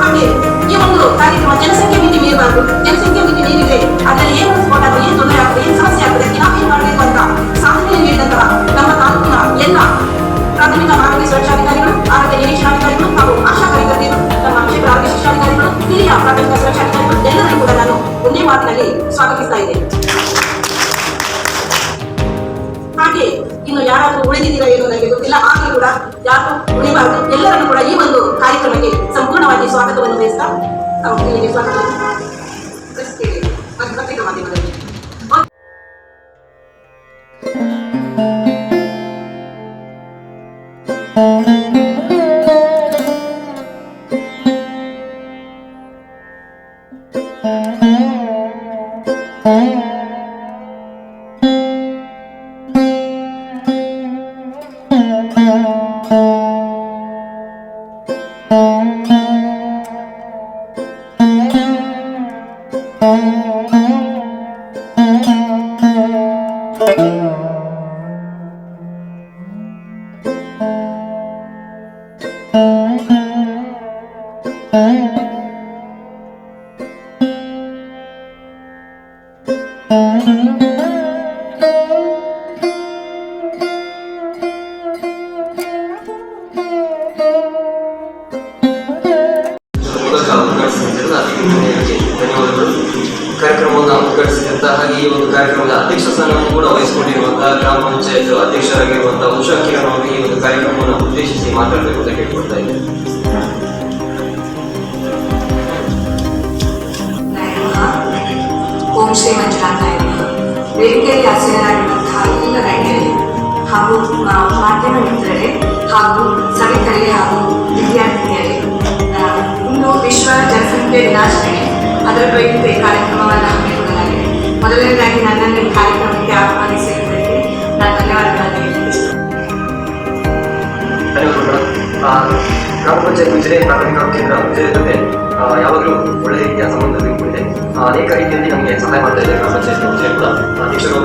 ಹಾಗೆ ಈ ಒಂದು ಕಾರ್ಯಕ್ರಮ ಜನಸಂಖ್ಯೆ ಮಿತಿ ಮೀರಬಾರದು. ಜನಸಂಖ್ಯೆ ಮಿತಿ ಮೀರಿದ್ರೆ ಅದರಲ್ಲಿ ಏನು ಸ್ಫೋಟ ಆಗ್ತದೆ, ಏನು ತೊಂದರೆ ಆಗ್ತದೆ, ಏನು ಸಮಸ್ಯೆ ಆಗ್ತದೆ, ನಾವೇನು ಮಾಡಬೇಕು ಅಂತ ಸಾಧನೆ ನೀಡಿದಂತಹ ನಮ್ಮ ತಾಲೂಕಿನ ಎಲ್ಲ ಪ್ರಾಥಮಿಕ ಆರೋಗ್ಯ ಸುರಕ್ಷಾಧಿಕಾರಿಗಳು, ಆರೋಗ್ಯ ನಿರೀಕ್ಷಣಾಧಿಕಾರಿಗಳು ಹಾಗೂ ಆಶಾ ಕಾರ್ಯಕರ್ತೆಯರು, ನಮ್ಮ ಕ್ಷೇತ್ರ ಆರೋಗ್ಯ ಶಿಕ್ಷಾಧಿಕಾರಿಗಳು, ಹಿರಿಯ ಪ್ರಾಥಮಿಕ ಸುರಕ್ಷಾಧಿಕಾರಿಗಳು ಎಲ್ಲರಿಗೂ ಕೂಡ ನಾನು ಒಂದೇ ಮಾತಿನಲ್ಲಿ ಸ್ವಾಗತಿಸ್ತಾ ಇದ್ದೇನೆ. ಹಾಗೆ ಇನ್ನು ಯಾರಾದರೂ ಉಳಿದಿದ್ದೀರಾ ಏನೋ ನನಗೆ ಗೊತ್ತಿಲ್ಲ, ಆದರೂ ಕೂಡ ಯಾರು ಉಳಿಬಾರದು. ಎಲ್ಲರನ್ನು ಕೂಡ ಈ ಒಂದು ಕಾರ್ಯಕ್ರಮಕ್ಕೆ ಸಂಪೂರ್ಣವಾಗಿ ಸ್ವಾಗತವನ್ನು ಬಯಸ್ತಾ ಇಲ್ಲಿಗೆ ಸ್ವಾಗತವನ್ನು ಬಯಸುತ್ತೇವೆ. ಪತ್ರಿಕಾ ಮಾಧ್ಯಮದಲ್ಲಿ ಕಾರ್ಯಕ್ರಮವನ್ನು ಉದ್ಘಾಟಿಸಿದಂತಹ ಹಾಗೆ ಈ ಒಂದು ಕಾರ್ಯಕ್ರಮದ ಅಧ್ಯಕ್ಷ ಸ್ಥಾನವನ್ನು ಕೂಡ ವಹಿಸಿಕೊಂಡಿರುವಂತಹ ಗ್ರಾಮ ಪಂಚಾಯತ್ ಅಧ್ಯಕ್ಷರಾಗಿರುವಂತಹ ಉಷಾ ಕಿರಣ್ ಅವರು ಈ ಒಂದು ಕಾರ್ಯಕ್ರಮವನ್ನು ಉದ್ದೇಶಿಸಿ ಮಾತಾಡಬೇಕು ಅಂತ ಕೇಳ್ಕೊಳ್ತಾ ಇದ್ದೇನೆ. ಓಂ ಶ್ರೀ ಮಂಜುನಾಥಾಯ ನಮಃ. ವೇದಿಕೆಯಲ್ಲಿ ಆಸೀನರಾಗಿರುವಂತಹ ಎಲ್ಲ ಗಣ್ಯರೇ ಹಾಗೂ ಮಾಧ್ಯಮ ಮಿತ್ರರೇ ಹಾಗೂ ಸಭಿಕರಿಗೆ ಹಾಗೂ ವಿದ್ಯಾರ್ಥಿನಿಯರೇ, ಇಂದು ವಿಶ್ವ ಜನಸಂಖ್ಯೆ ದಿನಾಚರಣೆ, ಅದರ ಪ್ರಯುಕ್ತ ಈ ಕಾರ್ಯಕ್ರಮವನ್ನು ಹಮ್ಮಿಕೊಳ್ಳಲಾಗಿದೆ. ಮೊದಲನೇದಾಗಿ ನನ್ನನ್ನು ಈ ಕಾರ್ಯಕ್ರಮಕ್ಕೆ ಆಹ್ವಾನಿಸಿರುವುದಕ್ಕೆ ನಾನು ಧನ್ಯವಾದಗಳನ್ನು ಹೇಳಲಿಕ್ಕೆ ಗ್ರಾಮ ಪಂಚಾಯತ್ ಉಜಿರೆ ಪ್ರಾಥಮಿಕ ಕೇಂದ್ರ ಉಜಿರೆ ಜೊತೆ ಯಾವಾಗಲೂ ಒಳ್ಳೆಯ ರೀತಿಯ ಸಂಬಂಧ ಇಟ್ಕೊಂಡಿದೆ. ಅನೇಕ ರೀತಿಯಲ್ಲಿ ನಮಗೆ ಸಹಾಯ ಮಾಡ್ತಾ ಇದೆ ಗ್ರಾಮ ಪಂಚಾಯತ್ ಉಜಿರೆ ಕೂಡ. ಅಧ್ಯಕ್ಷರು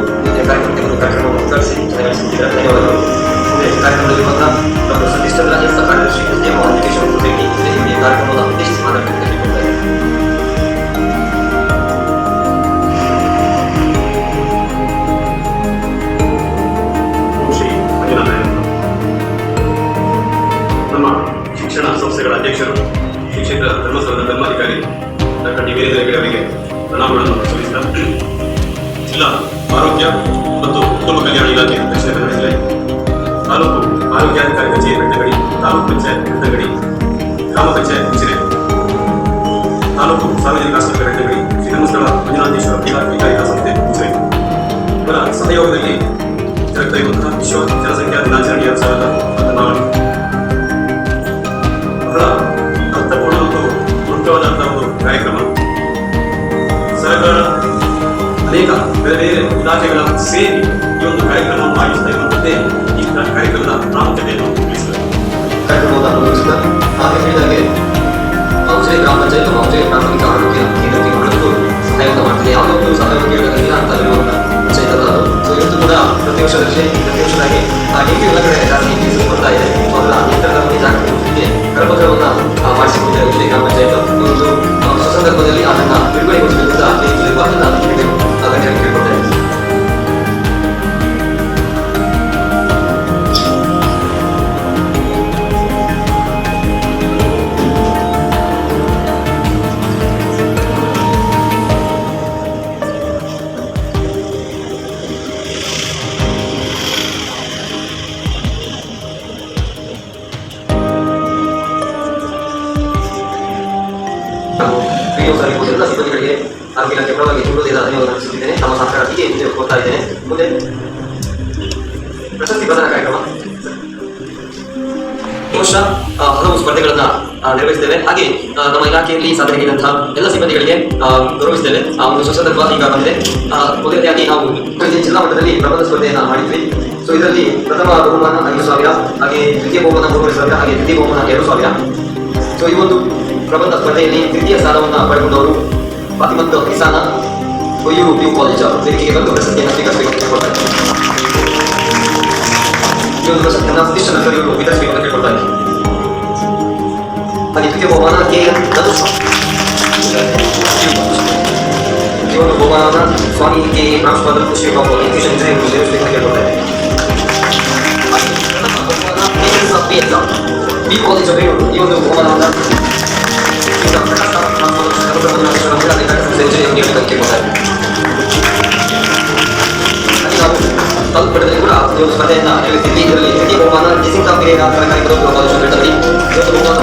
ಕಾರ್ಯಕ್ರಮಕ್ಕೆ ಒಂದು ಕಾರ್ಯಕ್ರಮವನ್ನು ಉದ್ಘಾಟಿಸಿ ನಡೆಸಿದ್ದಾರೆ. ಧನ್ಯವಾದಗಳು. ಕಾರ್ಯಕ್ರಮದಲ್ಲಿರುವಂತಹ ಡಾಕ್ಟರ್ ಸತೀಶ್ ಚಂದ್ರ ಎಸ್ ಕಾರ್ಯದರ್ಶಿ ಉದ್ಯಮ ಅಪ್ಲಿಕೇಶನ್ ಭೇಟಿ ಈ ಕಾರ್ಯಕ್ರಮದ ಉದ್ದೇಶಿಸಿ ಮಾತಾಡಬೇಕು. ನಮ್ಮ ಶಿಕ್ಷಣ ಸಂಸ್ಥೆಗಳ ಅಧ್ಯಕ್ಷರು, ಶ್ರೀ ಕ್ಷೇತ್ರ ಧರ್ಮಸ್ಥಳದ ಧರ್ಮಾಧಿಕಾರಿ ಡಾಕ್ಟರ್ ಡಿ ವೀರೇಂದ್ರ ಹೆಗಡೆ ಅವರಿಗೆ ಪ್ರಣಾಮಗಳನ್ನು ಸಲ್ಲಿಸಿದ ಜಿಲ್ಲಾ ಆರೋಗ್ಯ ಮತ್ತು ಕುಟುಂಬ ಕಲ್ಯಾಣ ಇಲಾಖೆ ದಕ್ಷಿಣ ಕನ್ನಡ ಜಿಲ್ಲೆ, ತಾಲೂಕು ಆರೋಗ್ಯಾಧಿಕಾರಿ ಕಚೇರಿ ಬೆಟ್ಟಗಡಿ, ತಾಲೂಕು ಪಂಚಾಯತ್ ಬೆಟ್ಟಗಡಿ, ಗ್ರಾಮ ಪಂಚಾಯತ್ ಉಜಿರೆ, ತಾಲೂಕು ಸಾರ್ವಜನಿಕ ಆಸ್ಪತ್ರೆ ಬೆಟ್ಟಗಡಿ, ಶ್ರೀ ಧರ್ಮಸ್ಥಳ ಮಂಜುನಾಥೇಶ್ವರ ಮಹಿಳಾ ಕೈಗಾರಿಕಾ ಸಂಸ್ಥೆ ಉಜಿರೆ ಇವರ ಸಹಯೋಗದಲ್ಲಿ ಜರುಗ್ತಾ ಇರುವಂತಹ ವಿಶ್ವ ಜನಸಂಖ್ಯಾ ದಿನಾಚರಣೆ 2014 ಬಹಳ ಅರ್ಥಪೂರ್ಣ ಮತ್ತು ಮುಖ್ಯವಾದಂತಹ ಒಂದು ಕಾರ್ಯಕ್ರಮ. ಸರ್ಕಾರ ಅನೇಕ ಬೇರೆ ಬೇರೆ ಇಲಾಖೆಗಳ ಸೇರಿ ಈ ಒಂದು ಕಾರ್ಯಕ್ರಮವನ್ನು ಆಯೋಜಿಸ್ತಾ ಇರುವಂತೆ ಈ ಕಾರ್ಯಕ್ರಮದ ಪ್ರಾಮುಖ್ಯತೆಯನ್ನು ತಿಳಿಸಿದರು. ಕಾರ್ಯಕ್ರಮವನ್ನು ಅನುಭವಿಸಿದ ಹಾಗೆ ಹೇಳಿದಾಗೆ ಉಜಿರೆ ಗ್ರಾಮ ಪಂಚಾಯತ್ ಉಜಿರೆ ಪ್ರಾಥಮಿಕ ಆರೋಗ್ಯ ಕೇಂದ್ರಕ್ಕೆ ಬಹಳಷ್ಟು ಸಹಾಯವನ್ನು ಮಾಡ್ತಿದೆ. ಯಾವುದಕ್ಕೂ ಸಹಾಯವನ್ನು ಕೇಳೋದಿಲ್ಲ ಅಂತ ಇರುವಂಥ ಪಂಚಾಯತ್ ಅಲ್ಲ ಅದು. ಸೊ ಇವತ್ತು ಕೂಡ ಪ್ರತಿ ವರ್ಷದಾಗಿ ಹೇಗೆ ಎಲ್ಲ ಕಡೆ ಜಾಸ್ತಿ ಕೇಸಸ್ ಬರ್ತಾ ಇದೆ, ಅವರ ನಿಯಂತ್ರಣದ ಬಗ್ಗೆ ಜಾಗೃತಿ ಮೂಡಿಸಲಿಕ್ಕೆ ಕರಪತ್ರವನ್ನು ಮಾಡಿಸಿಕೊಂಡಿದೆ ಉಜಿರೆ ಗ್ರಾಮ ಪಂಚಾಯತ್. ಒಂದು ಸಂದರ್ಭದಲ್ಲಿ ಅದನ್ನು ಬಿಡುಗಡೆಗೊಳಿಸಬೇಕು ಅಂತ ಅದನ್ನು ಕೇಳ್ಕೊಳ್ತಾ ಇದ್ದೀನಿ. ಇಲಾಖೆ ಪರವಾಗಿ ತುಂಬುವುದಿಲ್ಲ ಧನ್ಯವಾದ ತಿಳಿಸುತ್ತಿದ್ದೇನೆ. ನಮ್ಮ ಸಹಕಾರ ಹೀಗೆ ಮುಂದೆ ಕೊಡ್ತಾ ಇದ್ದೇನೆ. ಮುಂದೆ ಪ್ರಶಸ್ತಿ ಪ್ರದಾನ ಕಾರ್ಯಕ್ರಮ. ಈ ವರ್ಷ ಹಲವು ಸ್ಪರ್ಧೆಗಳನ್ನ ನಿರ್ವಹಿಸಿದ್ದೇವೆ. ಹಾಗೆ ನಮ್ಮ ಇಲಾಖೆಯಲ್ಲಿ ಸಾಧನೆಗಿರುವಂತಹ ಎಲ್ಲ ಸಿಬ್ಬಂದಿಗಳಿಗೆ ಗೌರವಿಸಿದ್ದೇವೆ. ಒಂದು ಸಂದರ್ಭ ಈಗ ಬಂದಿದೆ. ಮೊದಲನೆಯಾಗಿ ನಾವು ಜಿಲ್ಲಾ ಮಟ್ಟದಲ್ಲಿ ಪ್ರಬಂಧ ಸ್ಪರ್ಧೆಯನ್ನು ಮಾಡಿದ್ವಿ. ಸೊ ಇದರಲ್ಲಿ ಪ್ರಥಮ ಬಹುಮಾನ 5,000, ಹಾಗೆ ದ್ವಿತೀಯ ಬಹುಮಾನ 3,000, ಹಾಗೆ ತೃತೀಯ ಬಹುಮಾನ 2,000. ಸೊ ಈ ಒಂದು ಪ್ರಬಂಧ ಸ್ಪರ್ಧೆಯಲ್ಲಿ ತೃತೀಯ ಸ್ಥಾನವನ್ನು ಪಡೆದುಕೊಂಡವರು ಫಾತಿಮತ್ ಕಿಸಾನ ಕೊಯ್ಯೂರು PU ಕಾಲೇಜ್ ವೇದಿಕೆಗೆ ಬಂದು ಪ್ರಶಸ್ತಿಯನ್ನು ಸ್ವೀಕರಿಸಬೇಕು ಅಂತ ಕೇಳ್ಕೊಳ್ತಾರೆ. ಈ ಒಂದು ಪ್ರಶಸ್ತಿಯನ್ನು ಸತೀಶ್ ಚಂದ್ರ ಇವರು ವಿತರಿಸಬೇಕು ಅಂತ ಕೇಳ್ಕೊಳ್ತಾರೆ. ಹಾಗೆ ದ್ವಿತೀಯ ಬಹುಮಾನ KN ಧನುಷ್. ಈ ಒಂದು ಬಹುಮಾನ ಸ್ವಾಮಿ ಕೆ ಪ್ರಾಂಶುಪಾಲರು ಕೃಷಿ ವಿಭಾಗ ಇಂಗ್ಲಿಷ್ ಇಂಜಿನಿಯರಿಂಗ್ ಸೇರಿಸಬೇಕು ಅಂತ ಕೇಳ್ಕೊಳ್ತಾರೆ. PU ಕಾಲೇಜ್ ಬೆಂಗಳೂರು ಈ ಒಂದು ಬಹುಮಾನವನ್ನು ತಲುಪಡದಲ್ಲಿ ಕೂಡ ನೀವು ಸ್ಪರ್ಧೆಯನ್ನು ನಿರ್ವಹಿಸಿದ್ವಿ. ಇದರಲ್ಲಿ ದ್ವಿತೀಯ ಬಹುಮಾನ ಜೆಸಿಂತಾ ಪೆರೇರಾ ಸರ್ಕಾರಿ ಪದವಿ ಕಾಲೇಜು ಬೆಟ್ಟದಲ್ಲಿ, ಇವತ್ತು ಬಹುಮಾನ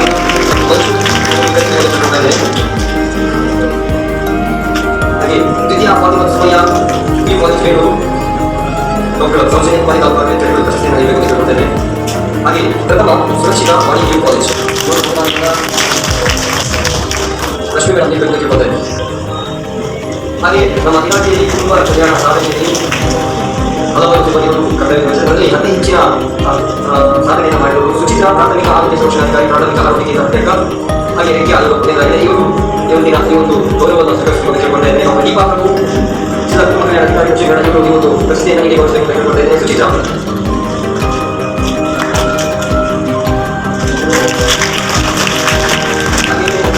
ಹಾಗೆ ದ್ವಿತೀಯ Fathimath Samaya PU college Bengaluru doctor Soujanya Kumari taluk ಪ್ರಶಸ್ತಿಯನ್ನು ನೀಡಬೇಕು ಅಂತ ಕೇಳ್ಕೊಳ್ತೇನೆ. ಹಾಗೆ ಪ್ರಥಮ Surakshitha Vani PU college Lakshmi madam ನೀಡಬೇಕು ಅಂತ ಕೇಳ್ಕೊಳ್ತೇನೆ. ಹಾಗೆ ನಮ್ಮ ಇಲಾಖೆಯಲ್ಲಿ ಕುಟುಂಬ ಕಲ್ಯಾಣ ಸಾಧನೆಯಲ್ಲಿ ಹಲವಾರು ಸಿಬ್ಬಂದಿಗಳು ಕರ್ತವ್ಯ ನಿರ್ವಹಿಸಿದಲ್ಲಿ ಅತಿ ಹೆಚ್ಚಿನ ಸಾಧನೆಯನ್ನು ಮಾಡಿದರು. ಸುಚಿತ್ರ ಪ್ರಾಥಮಿಕ ಆರೋಗ್ಯ ಸಂರಕ್ಷಣಾಧಿಕಾರಿ, ಪ್ರಾಥಮಿಕ ಆರೋಗ್ಯ ಕೇಂದ್ರ, ಹಾಗೆ ರೇಖೆ ಆರೋಗ್ಯ ಕೇಂದ್ರ ಇದೆ. ಇವರು ಈ ಒಂದು ಗೌರವವನ್ನು ಸ್ವೀಕರಿಸಬೇಕು ಕೇಳ್ಕೊಳ್ತಾ ಇದ್ದೇನೆ. ನಮ್ಮ ದೀಪಾ ಪ್ರಭು ಜಿಲ್ಲಾ ಕುಟುಂಬ ಕಲ್ಯಾಣ ಅಧಿಕಾರಿ ವಿಷಯಗಳ ಇವರು ಈ ಒಂದು ಪ್ರಶಸ್ತಿಯನ್ನು ನೀಡಿಕೊಳ್ಳಬೇಕು ಅಂತ ಕೇಳ್ಕೊಳ್ತಾ ಇದ್ದೇನೆ. ಸುಚಿತ್ರ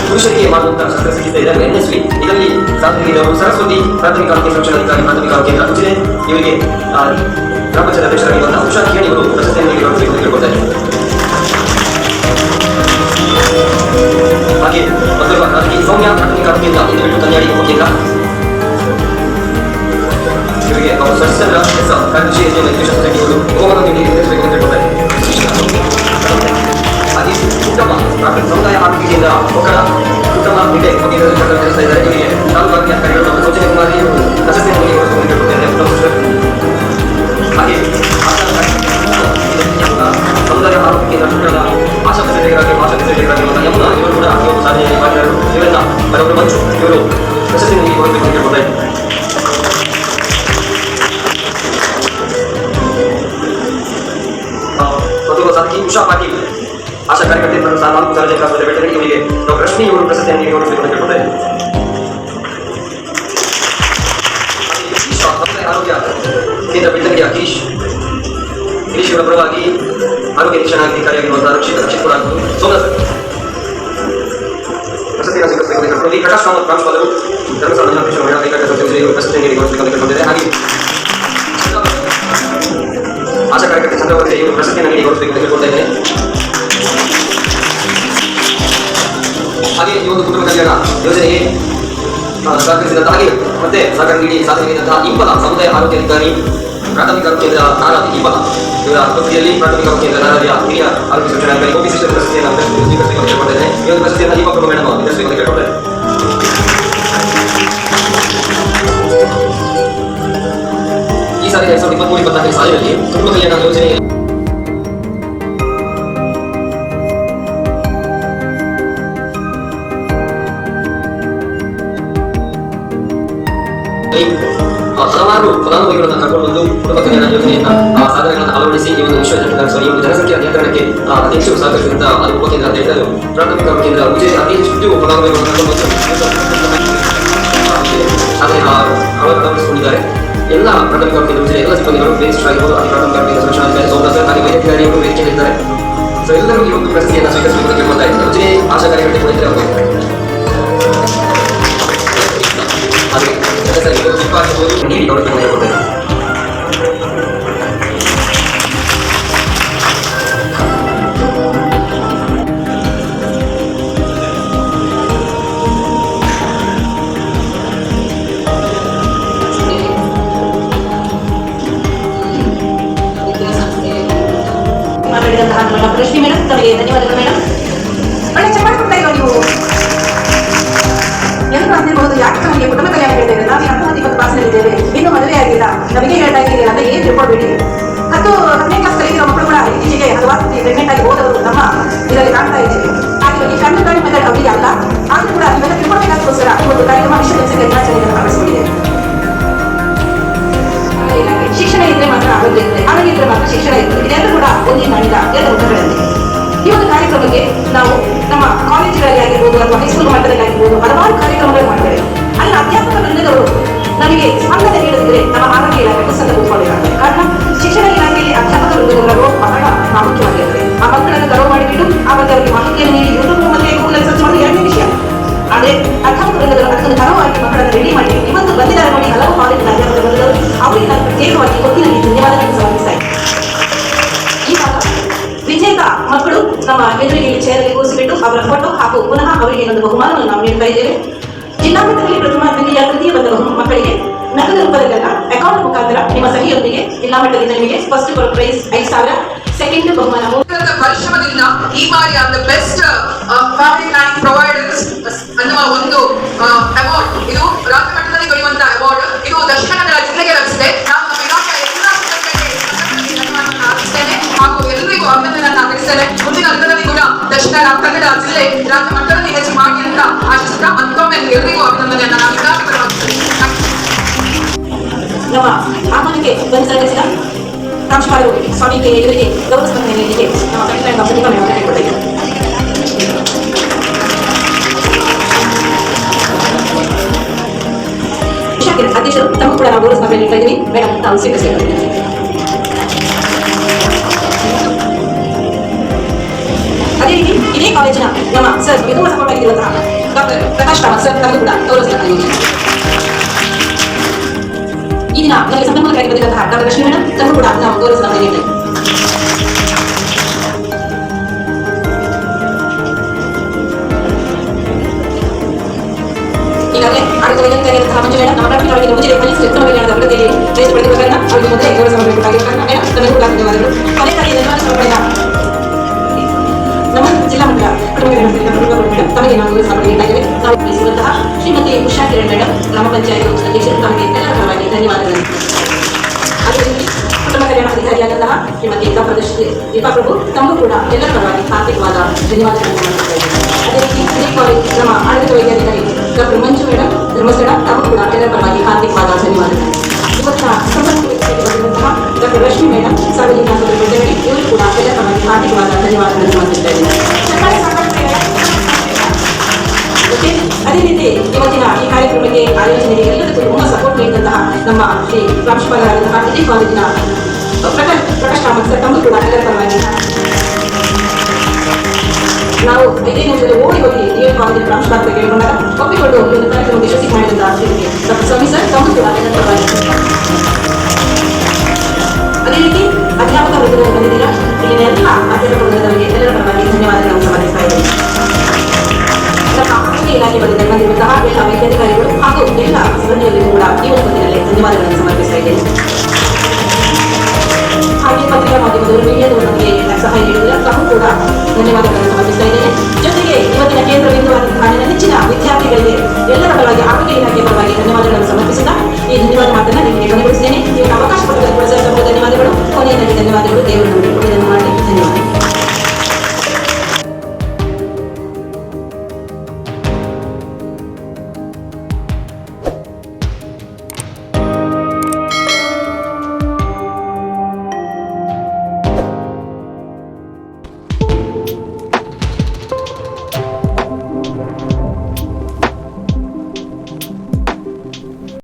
ಪುರುಷರಿಗೆ ಮಾಡುವಂತಹ ಶಸ್ತ್ರಚಿಕಿತ್ಸೆ ಇದೆ NSV. ಇದರಲ್ಲಿ ಸಾಧನೆಗಿದ್ದವರು ಸರಸ್ವತಿ ಪ್ರಾಥಮಿಕ ಆರೋಗ್ಯ ಸಂರಕ್ಷಣಾಧಿಕಾರಿ, ಪ್ರಾಥಮಿಕ ಆರೋಗ್ಯ ಕೇಂದ್ರ ಉಚಿತ. ಇವರಿಗೆ ಗ್ರಾಮ ಪಂಚಾಯತ್ ಅಧ್ಯಕ್ಷರಾಗಿರುವಂತಹ ಉಷಾ ಕಿರಣ್ ಇವರು ಪ್ರಶಸ್ತಿಯನ್ನು ನೀಡಬೇಕು ಅಂತ ಕೇಳ್ಕೊಳ್ತಾರೆ. ಹಾಗೆ ಮತ್ತೊಬ್ಬ ರಾಜಕೀಯ ಸೌಮ್ಯ ಪ್ರಾಥಮಿಕ ಆರೋಗ್ಯ ಕೇಂದ್ರ ಇಂದು ಕನ್ಯಾಡಿ ಕೇಂದ್ರ, ಇವರಿಗೆ ಅವರು ಸಚಿಚಂದ್ರ ಕಾರ್ಯದರ್ಶಿ ಇವರು ಬಹುಮಾನ ನೀಡಬೇಕು ಅಂತ ಕೇಳ್ಕೊಳ್ತಾರೆ. ಹಾಗೆ ಉತ್ತಮ ಪ್ರಾಥಮಿಕ ಸಮುದಾಯ ಆರೋಗ್ಯ ಕೇಂದ್ರ ಒಕ್ಕಡ ಉತ್ತಮ ಕ್ರೀಡೆ ಕೆಲಸ ಇದ್ದಾರೆ. ಇವರಿಗೆ ತಾಲೂಕು ಅಧಿಕಾರಿಗಳು ನಮ್ಮ ಸೌಜನ್ಯ ಕುಮಾರಿ ಪ್ರಶಸ್ತಿಯನ್ನು ನೀಡಬೇಕು ಅಂತ ಕೇಳ್ಕೊಳ್ತೇನೆ. ಹಾಗೆ ಸಮುದಾಯ ಆರೋಗ್ಯ ಕೇಂದ್ರ ಶುಕ್ರದ ಆಶಾ ಫೆಸಿಲಿಟಿಗಳಾಗಿರುವಂತಹ ಯಮುನಾ ಇವರು ಕೂಡ ಈ ಒಂದು ಸಾಧನೆಯಲ್ಲಿ ಭಾಗಿಯಾದರು. ಇವರೆಲ್ಲ ಬರೋರು ಮಂಚು ಇವರು ಪ್ರಶಸ್ತಿಯನ್ನು ನೀಡಬೇಕು ಅಂತ ಕೇಳ್ಕೊಳ್ತಾರೆ. ಮತ್ತೊಬ್ಬ ಸಾಧಕಿ ಉಷಾ ಪಾಟೀಲ್ ಆಶಾ ಕಾರ್ಯಕರ್ತೆ 4 ಸಾರ್ವಜನಿಕ ಆಸ್ಪತ್ರೆ ಬೆಟ್ಟದಲ್ಲಿ, ಇವರಿಗೆ ಡಾಕ್ಟರ್ ರಶ್ಮಿ ಇವರು ಪ್ರಶಸ್ತಿಯನ್ನು ನೀಡಬೇಕು ಅಂತ ಕೇಳ್ಕೊಳ್ತಾರೆ. ಆರೋಗ್ಯ ಕೇಂದ್ರ ಬೆಟ್ಟಂಗಿಯ ಗಿರೀಶ್ ಇವರ ಪರವಾಗಿ ಆರೋಗ್ಯ ನಿರೀಕ್ಷಣಾಧಿಕಾರಿಯಾಗಿರುವಂತಹ ರಕ್ಷಿತ್ ಕೂಡ ಸೋಮನಾಥ್ ಪ್ರಶಸ್ತಿಯನ್ನು ಸ್ವೀಕರಿಸಬೇಕು ಅಂತ ಕೇಳ್ಕೊಂಡು ಪ್ರಕಾಶ್ ರಾಮತ್ ಪ್ರಾಂಶುಪಾಲರು ಧರ್ಮಸ್ಥಳ ಮಂಜುನಾಥೇಶ್ವರ ಮಹಿಳಾ ಕೈಗಾರಿಕಾ ಸಂಸ್ಥೆ ಇವರು ಪ್ರಶಸ್ತಿಯನ್ನು ನೀಡಬೇಕು ಅಂತ ಕೇಳ್ಕೊಂಡಿದ್ದಾರೆ. ಹಾಗೆ ಆಶಾ ಕಾರ್ಯಕರ್ತೆ ಚಂದ್ರವರ್ತಿ ಇವರು ಪ್ರಶಸ್ತಿಯನ್ನು ನೀಡಬೇಕು ಅಂತ ಕೇಳ್ಕೊಳ್ತಾ ಇದ್ದೇನೆ. ಹಾಗೆ ಈ ಒಂದು ಕುಟುಂಬ ಕಲ್ಯಾಣ ಯೋಜನೆಗೆ ಸಹಕರಿಸಿದಂತಹ ಹಾಗೆ ಮತ್ತೆ ಸಹಕಾರ ನೀಡಿ ಸಾಧನೆಗಿದ್ದಂತಹ ಇಂಪಲ ಸಮುದಾಯ ಆರೋಗ್ಯ ಅಧಿಕಾರಿ, ಪ್ರಾಥಮಿಕ ಆರೋಗ್ಯ ಕೇಂದ್ರ ನಾರಾದಿ ಇಂಪಲ ಇವರ ಆಸ್ಪತ್ರೆಯಲ್ಲಿ ಪ್ರಾಥಮಿಕ ಆರೋಗ್ಯ ಕೇಂದ್ರ ನಾರಾದಿಯ ಹಿರಿಯ ಆರೋಗ್ಯ ಸಂರಕ್ಷಣಾಧಿಕಾರಿ OPC ಪ್ರಶಸ್ತಿಯನ್ನು ಸ್ವೀಕರಿಸಬೇಕು ಅಂತ ಕೇಳ್ಕೊಳ್ತೇನೆ. ಈ ಒಂದು ಪ್ರಶಸ್ತಿಯನ್ನು ದೀಪಾ ಪ್ರಭು ಮೇಡಮ್ ವಿತರಿಸಬೇಕು ಅಂತ ಕೇಳ್ಕೊಳ್ತಾರೆ. ಈ ಸಾರಿ 2023-24 ಸಾಲಿನಲ್ಲಿ ಕುಟುಂಬ ಕಲ್ಯಾಣ ಯೋಜನೆಯಲ್ಲಿ ಹಲವಾರು ಫಲಾನುಭವಿಗಳನ್ನು ಕರ್ಕೊಂಡು ಬಂದು ಕುಟುಂಬ ಕಲ್ಯಾಣ ಯೋಜನೆಯನ್ನ ಸಾಧನೆಗಳನ್ನು ಅಳವಡಿಸಿ ಈ ಒಂದು ವಿಶ್ವ ಈ ಒಂದು ಜನಸಂಖ್ಯಾ ನಿಯಂತ್ರಣಕ್ಕೆ ಅಧ್ಯಕ್ಷರು ಸಹಕರಿಸಿದಂತಹ ಉಪಕೇಂದ್ರ ಅಧ್ಯಕ್ಷರು ಪ್ರಾಥಮಿಕ ಕೇಂದ್ರ ಉಚಿತ ಅತಿ ಹೆಚ್ಚು ಫಲಾನುಭವಿಗಳನ್ನು ಕರ್ಕೊಂಡು ಸಾಧನೆ ಅಳವಡಿಸಿಕೊಂಡಿದ್ದಾರೆ. ಎಲ್ಲ ಪ್ರಾಥಮಿಕ ಕೇಂದ್ರ ಉಚಿತ ಎಲ್ಲ ಸಿಬ್ಬಂದಿಗಳು ರಿಜಿಸ್ಟರ್ ಆಗಿರುವುದು ಪ್ರಾಥಮಿಕ ಕೇಂದ್ರ ಸಂರಕ್ಷಣಾಧಿಕಾರಿ ಸೋಮನಾಥ್ ಹಾಗೆ ವೈದ್ಯಾಧಿಕಾರಿಗಳು ವೇದಿಕೆಯಲ್ಲಿದ್ದಾರೆ. ಸೊ ಎಲ್ಲರೂ ಈ ಒಂದು ಪ್ರಶಸ್ತಿಯನ್ನು ಸ್ವೀಕರಿಸಬೇಕು ಅಂತ ಕೇಳ್ಕೊಳ್ತಾ ಇದ್ದಾರೆ. ಉಚಿತ ಆಶಾ ಕಾರ್ಯಕರ್ತೆ ಕೂಡ ಇದ್ದಾರೆ. ನೀಡಿ ಗೌರವ ಕೊಡ್ತೇನೆ. ಮಾತಾಡಿದಂತಹ ರಶ್ಮಿ ಮೇಡಮ್ ತಮಗೆ ಧನ್ಯವಾದಗಳು ಮೇಡಮ್. ಒಳ್ಳೆ ಚೆನ್ನಾಗಿ ಕೊಡ್ತಾ ಇರೋ ನೀವು ಎಲ್ಲರೂ ಅಂದಿರಬಹುದು, ಯಾಕೆ ನಮಗೆ ಕುಟುಂಬ ಕಲ್ಯಾಣ ಹೇಳಿದ್ದೇವೆ, ನಾವು 19-20 ಕ್ಲಾಸ್ನಲ್ಲಿದ್ದೇವೆ, ಇನ್ನೂ ಮದುವೆ ಆಗಿಲ್ಲ, ನಮಗೆ ಹೇಳ್ತಾ ಇದ್ದೀರಿ ಅಂತ ಏನ್ ತಿಳ್ಕೊಳ್ಬೇಡಿ. 10ನೇ ಕ್ಲಾಸ್ ಕಲಿತಿರೋ ಮಕ್ಕಳು ಕೂಡ ಇತ್ತೀಚೆಗೆ ಹಲವಾರು ಪ್ರೆಗ್ನೆಂಟ್ ಆಗಿ ಹೋದವರು ನಮ್ಮ ಇದರಲ್ಲಿ ಕಾಣ್ತಾ ಇದ್ದೇವೆ. ಹಾಗೆ ಈ ಫ್ಯಾಮಿಲಿ ಪ್ಲಾನಿಂಗ್ ಮೆಥಡ್ ಅವರಿಗೆ ಅಲ್ಲ, ಆದ್ರೂ ಕೂಡ ಇವೆಲ್ಲ ತಿಳ್ಕೊಳ್ಬೇಕಾದಕ್ಕೋಸ್ಕರ ಈ ಒಂದು ಕಾರ್ಯಕ್ರಮ ವಿಶ್ವ ಜನಸಂಖ್ಯಾ ದಿನಾಚರಣೆಯನ್ನು ಮಾಡಿಸಿಕೊಂಡಿದೆ. ಶಿಕ್ಷಣ ಇದ್ರೆ ಮಾತ್ರ ಆರೋಗ್ಯ ಇರುತ್ತೆ, ಆರೋಗ್ಯ ಇದ್ರೆ ಮಾತ್ರ ಶಿಕ್ಷಣ ಇರುತ್ತೆ. ಇದೆಲ್ಲ ಕೂಡ ಒಂದೇ ನಾಡಿದ ಎಲ್ಲ ಉತ್ತರಗಳಲ್ಲಿ. ಈ ಒಂದು ಕಾರ್ಯಕ್ರಮಕ್ಕೆ ನಾವು ನಮ್ಮ ಕಾಲೇಜುಗಳಲ್ಲಿ ಆಗಿರ್ಬೋದು ಅಥವಾ ಹೈಸ್ಕೂಲ್ ಮಟ್ಟದಲ್ಲಿ ಆಗಿರ್ಬೋದು ಹಲವಾರು ಕಾರ್ಯಕ್ರಮಗಳು ಮಾಡ್ತೇವೆ. ಅಲ್ಲಿ ಅಧ್ಯಾಪಕ ವೃಂದದವರು ನಮಗೆ ಸ್ಪಂದನೆ ನೀಡದಿದ್ರೆ ನಮ್ಮ ಆರೋಗ್ಯ ಇಲಾಖೆ ಪುಸ್ತಕ ಕೂತ್ಕೊಳ್ಳಬೇಕಾಗ್ತದೆ. ಕಾರಣ ಶಿಕ್ಷಣ ಇಲಾಖೆಯಲ್ಲಿ ಅಧ್ಯಾಪಕ ವೃಂದದವರ ರೋಲ್ ಬಹಳ ಪ್ರಾಮುಖ್ಯವಾಗಿರ್ತದೆ. ಆ ಮಕ್ಕಳನ್ನು ಕರೋ ಮಾಡಿಬಿಟ್ಟು ಆ ಬಗ್ಗೆ ಅವರಿಗೆ ಮಾಹಿತಿಯನ್ನು ನೀಡಿ ಯೂಟ್ಯೂಬ್ ಮತ್ತೆ ಗೂಗಲ್ ಸರ್ಚ್ ಮಾಡೋದು ಎರಡನೇ ವಿಷಯ. ಆದ್ರೆ ಅಧ್ಯಾಪಕ ವೃಂದದವರು ಅದನ್ನು ತರವಾಗಿ ಮಕ್ಕಳನ್ನು ರೆಡಿ ಮಾಡಿ ಇವತ್ತು ಬಂದಿದ್ದಾರೆ ನೋಡಿ ಹಲವು ಕಾಲೇಜಿನ ಅಧ್ಯಾಪಕ ವೃಂದದವರು, ಅವರಿಗೆ ನಾನು ಪ್ರತ್ಯೇಕವಾಗಿ ಗೊತ್ತಿನಲ್ಲಿ ಧನ್ಯವಾದಗಳನ್ನು ಸಮರ್ಪಿಸ್ತಾ ಇದ್ದೇನೆ. ಇವಾಗ ವಿಜೇತ ಮಕ್ಕಳು ನಮ್ಮ ಎದುರಿಗೆ ಚೇರಲ್ಲಿ ಕೂರಿಸಿಬಿಟ್ಟು ಅವರ ಫೋಟೋ ಹಾಗೂ ಪುನಃ ಅವರಿಗೆ ಒಂದು ಬಹುಮಾನವನ್ನು ನಾವು ನೀಡ್ತಾ ಇದ್ದೇವೆ. ಜಿಲ್ಲಾ ಮಟ್ಟದಲ್ಲಿ ಪ್ರಥಮ ದ್ವಿತೀಯ ತೃತೀಯ ಬಂದ ಮಕ್ಕಳಿಗೆ ನಗದು ರೂಪದಲ್ಲ ಅಕೌಂಟ್ ಮುಖಾಂತರ ನಿಮ್ಮ ಸಹಿಯೊಂದಿಗೆ ಜಿಲ್ಲಾ ಮಟ್ಟದಿಂದ ನಿಮಗೆ ಫಸ್ಟ್ ಪ್ರೈಸ್ 5,000, ಸೆಕೆಂಡ್ ಬಹುಮಾನ ಪರಿಶ್ರಮದಿಂದ ಈ ಬಾರಿಯ the best family planning providers ಅನ್ನುವ ಒಂದು ಅವಾರ್ಡ್, ಇದು ರಾಜ್ಯ ಮಟ್ಟದಲ್ಲಿ ದೊರೆಯುವಂತ ಅವಾರ್ಡ್. ಇದು ದಕ್ಷಿಣ ಕನ್ನಡ ಜಿಲ್ಲೆಗೆ ಲಭಿಸಿದೆ. ನಾನು ನಮ್ಮ ಇಲಾಖೆಯ ಎಲ್ಲ ಸಿಬ್ಬಂದಿಗೆ ಧನ್ಯವಾದಗಳನ್ನು ಅರ್ಪಿಸ್ತೇನೆ ಹಾಗೂ ಎಲ್ಲರಿಗೂ ಅಭಿನಂದನೆಯನ್ನು ತಿಳಿಸ್ತೇನೆ. ಮುಂದಿನ ದಿನದಲ್ಲಿ ಕೂಡ ದಕ್ಷಿಣ ಕನ್ನಡ ಜಿಲ್ಲೆ ರಾಜ್ಯ ಮಟ್ಟದಲ್ಲಿ ಹೆಚ್ಚು ಮಾಡಿ ಅಂತ ಆಶಿಸುತ್ತಾ ಮತ್ತೊಮ್ಮೆ ಎಲ್ಲರಿಗೂ ಅಭಿನಂದನೆಯನ್ನು ನಾನು ನಮ್ಮ ಆಹ್ವಾನಕ್ಕೆ ಬಂದು ಸಹಕರಿಸಿದ ಪ್ರಾಂಶುಪಾಲರು ಸ್ವಾಮಿ ಕೆ ಇವರಿಗೆ ಗೌರವ ಸ್ಪಂದನೆ ನೀಡಲಿಕ್ಕೆ ನಮ್ಮ ಕನ್ನಡ ಡಾಕ್ಟರ್ ನಿಗಮ ಹೇಳಿಕೊಟ್ಟಿದ್ದಾರೆ. ಅಧ್ಯಕ್ಷರು ತಮ್ಮ ಕೂಡ ನಾವು ಗೌರವ ಸ್ಪಂದನೆ ನೀಡ್ತಾ ಇದ್ದೀವಿ. ಮೇಡಮ್ ತಾವು ಸ್ವೀಕರಿಸಿದ್ದಾರೆ. ಅದೇ ರೀತಿ ಇದೇ ಕಾಲೇಜಿನ ನಮ್ಮ ಸರ್ ತುಂಬ ಸಪೋರ್ಟ್ ಆಗಿರುವಂತಹ ಡಾಕ್ಟರ್ ಪ್ರಕಾಶ್ ರಾಮತ್ ಸರ್ ತಮಗೂ ಕೂಡ ಗೌರವ ಸ್ಪಂದನೆ. ಈ ದಿನ ನಮಗೆ ಸಂಪನ್ಮೂಲಕಾಗಿ ಬಂದಿರುವಂತಹ ಡಾಕ್ಟರ್ ಲಕ್ಷ್ಮೀ ಮೇಡಮ್ ತಮಗೂ ಕೂಡ ನಾವು ಗೌರವ ಸ್ಪಂದನೆ ನೀಡ್ತೇವೆ. ಈಗಾಗಲೇ ಆಡಳಿತ ವೈದ್ಯರಾಗಿರುವಂತಹ ಮಂಜು ಮೇಡಮ್ ನಮ್ಮ ಪ್ರಾಥಮಿಕವಾಗಿ ಮುಂಚೆ ಉತ್ತಮ ಕಲ್ಯಾಣದ ಅಭಿವೃದ್ಧಿಯಲ್ಲಿ ಜಯಿಸಿ ಪಡೆದಿರುವುದರಿಂದ ಅವರಿಗೆ ಮೊದಲೇ ಗೌರವ ಸಮರ್ಪಿಸಬೇಕಾಗಿರುವ ಮೇಡಮ್ ತಮಗೂ ಕೂಡ ಧನ್ಯವಾದಗಳು. ಕೊನೆಗಾಗಿ ಧನ್ಯವಾದ ಸಮರ್ಪಣೆಯ ನಮ್ಮ ಜಿಲ್ಲಾ ಮಟ್ಟದ ಕುಟುಂಬ ಮೇಡಮ್ ತಮಗೆ ನಾವು ಗೌರವ ಸಮರ್ಪಣೆ ನೀಡಿದ್ದೇವೆ. ನಾವು ತಿಳಿಸಿರುವಂತಹ ಶ್ರೀಮತಿ ಉಷಾ ಕಿರಣ್ ಮೇಡಮ್ ಗ್ರಾಮ ಪಂಚಾಯತ್ ಅಧ್ಯಕ್ಷರು ತಮಗೆ ಎಲ್ಲರ ಪರವಾಗಿ ಧನ್ಯವಾದಗಳು. ಅದೇ ರೀತಿ ಕುಟುಂಬ ಕಲ್ಯಾಣ ಅಧಿಕಾರಿಯಾದಂತಹ ಶ್ರೀಮತಿ ಡಾಕ್ಟರ್ ದೀಪಾ ಪ್ರಭು ತಮಗೂ ಕೂಡ ಎಲ್ಲರ ಪರವಾಗಿ ಹಾರ್ದಿಕವಾದ ಧನ್ಯವಾದಗಳನ್ನು ಮಾಡ್ತಾ ಇದ್ದೇವೆ. ಅದೇ ರೀತಿ ಇದೇ ಕಾಲೇಜ್ ನಮ್ಮ ಆಡಳಿತ ವೈದ್ಯಾಧಿಕಾರಿ ಡಾಕ್ಟರ್ ಮಂಜು ಮೇಡಮ್ ಧರ್ಮಸ್ಥಳ ತಮಗೂ ಕೂಡ ಎಲ್ಲರ ಪರವಾಗಿ ಹಾರ್ದಿಕವಾದ ಧನ್ಯವಾದಗಳು. ಇವತ್ತಿನ ಬಂದಿರುವಂತಹ ಡಾಕ್ಟರ್ ರಶ್ಮಿ ಮೇಡಮ್ ಸಾರ್ವಜನಿಕ ಆಸ್ಪತ್ರೆ ಇವರು ಕೂಡ ಎಲ್ಲರ ಪರವಾಗಿ ಹಾರ್ದಿಕವಾದ ಧನ್ಯವಾದಗಳನ್ನು ಸಮರ್ಪಿಸ್ತಾ ಇದ್ದೇನೆ. ಅದೇ ರೀತಿ ಇವತ್ತಿನ ಈ ಕಾರ್ಯಕ್ರಮಕ್ಕೆ ಆಯೋಜನೆಗೆ ಎಲ್ಲದಕ್ಕೂ ತುಂಬ ಸಪೋರ್ಟ್ ನೀಡಿದಂತಹ ನಮ್ಮ ಶ್ರೀ ಪ್ರಾಂಶುಪಾಲರಾದಂತಹ ಇದೇ ಕಾಲೇಜಿನ ಪ್ರಕಾಶ್ ರಾಮತ್ ಸರ್ ತಮ್ಮ ಕೂಡ ಎಲ್ಲರ ಪರವಾಗಿ ನಾವು 5 ನಿಮಿಷದಲ್ಲಿ ಓಡಿ ಹೋಗಿ ಈ ಕಾಲೇಜಿನ ಪ್ರಾಂಶುಪಾಲರಿಗೆ ಕೇಳಿಕೊಂಡಾಗ ಒಪ್ಪಿಕೊಂಡು ಈ ಒಂದು ಕಾರ್ಯಕ್ರಮಕ್ಕೆ ಯಶಸ್ವಿ ಮಾಡಿದಂತಹ ಶ್ರೀ ಡಾಕ್ಟರ್ ಸ್ವಾಮಿ ಸರ್ ತಮ್ಮ ಕೂಡ ಎಲ್ಲರ ಪರವಾಗಿ. ಅದೇ ರೀತಿ ಅಧ್ಯಾಪಕ ವೃಂದದಲ್ಲಿ ಬಂದಿದ್ದೀರಾ, ಇಲ್ಲಿನ ಎಲ್ಲ ಅಧ್ಯಾಪಕ ವೃಂದದವರಿಗೆ ಎಲ್ಲರ ಪರವಾಗಿ ಧನ್ಯವಾದಗಳನ್ನು ಸಮರ್ಪಿಸ್ತಾ ಇದ್ದೇನೆ. ಇಲಾಖೆ ಬಂದಿರುವಂತಹ ಎಲ್ಲ ವೈದ್ಯಾಧಿಕಾರಿಗಳು ಹಾಗೂ ಎಲ್ಲ ಸಿಬ್ಬಂದಿಯವರಿಗೂ ಕೂಡ ಈ ಒಂದು ದಿನದಲ್ಲಿ ಧನ್ಯವಾದಗಳನ್ನು ಸಮರ್ಪಿಸ್ತಾ ಇದ್ದೇನೆ. ಹಾಗೆ ಪತ್ರಿಕಾ ಮಾಧ್ಯಮದವರು ಮೀಡಿಯಾದವರು ನಮಗೆ ಸಹಾಯ ನೀಡುವುದರ ತಮ್ಮ ಕೂಡ ಧನ್ಯವಾದಗಳನ್ನು ಸಮರ್ಪಿಸ್ತಾ ಇದ್ದೇನೆ. ಜೊತೆಗೆ ಇವತ್ತಿನ ಕೇಂದ್ರ ಬಿಂದುವಾದಂತಹ ನನ್ನ ನೆಚ್ಚಿನ ವಿದ್ಯಾರ್ಥಿಗಳಿಗೆ ಎಲ್ಲರ ಪರವಾಗಿ ಆರೋಗ್ಯ ಇಲಾಖೆ ಪರವಾಗಿ ಧನ್ಯವಾದಗಳನ್ನು ಸಮರ್ಪಿಸಿದ ಈ ಧನ್ಯವಾದ ಮಾತನ್ನು ನಿಮಗೆ ಕೊನೆಗೊಳಿಸಿದ್ದೇನೆ. ನೀವು ಅವಕಾಶ ಕೊಟ್ಟರೆ ಕೂಡ ಸರ್ ಧನ್ಯವಾದಗಳು. ಕೊನೆಯಲ್ಲಿ ಧನ್ಯವಾದಗಳು. ದೇವರು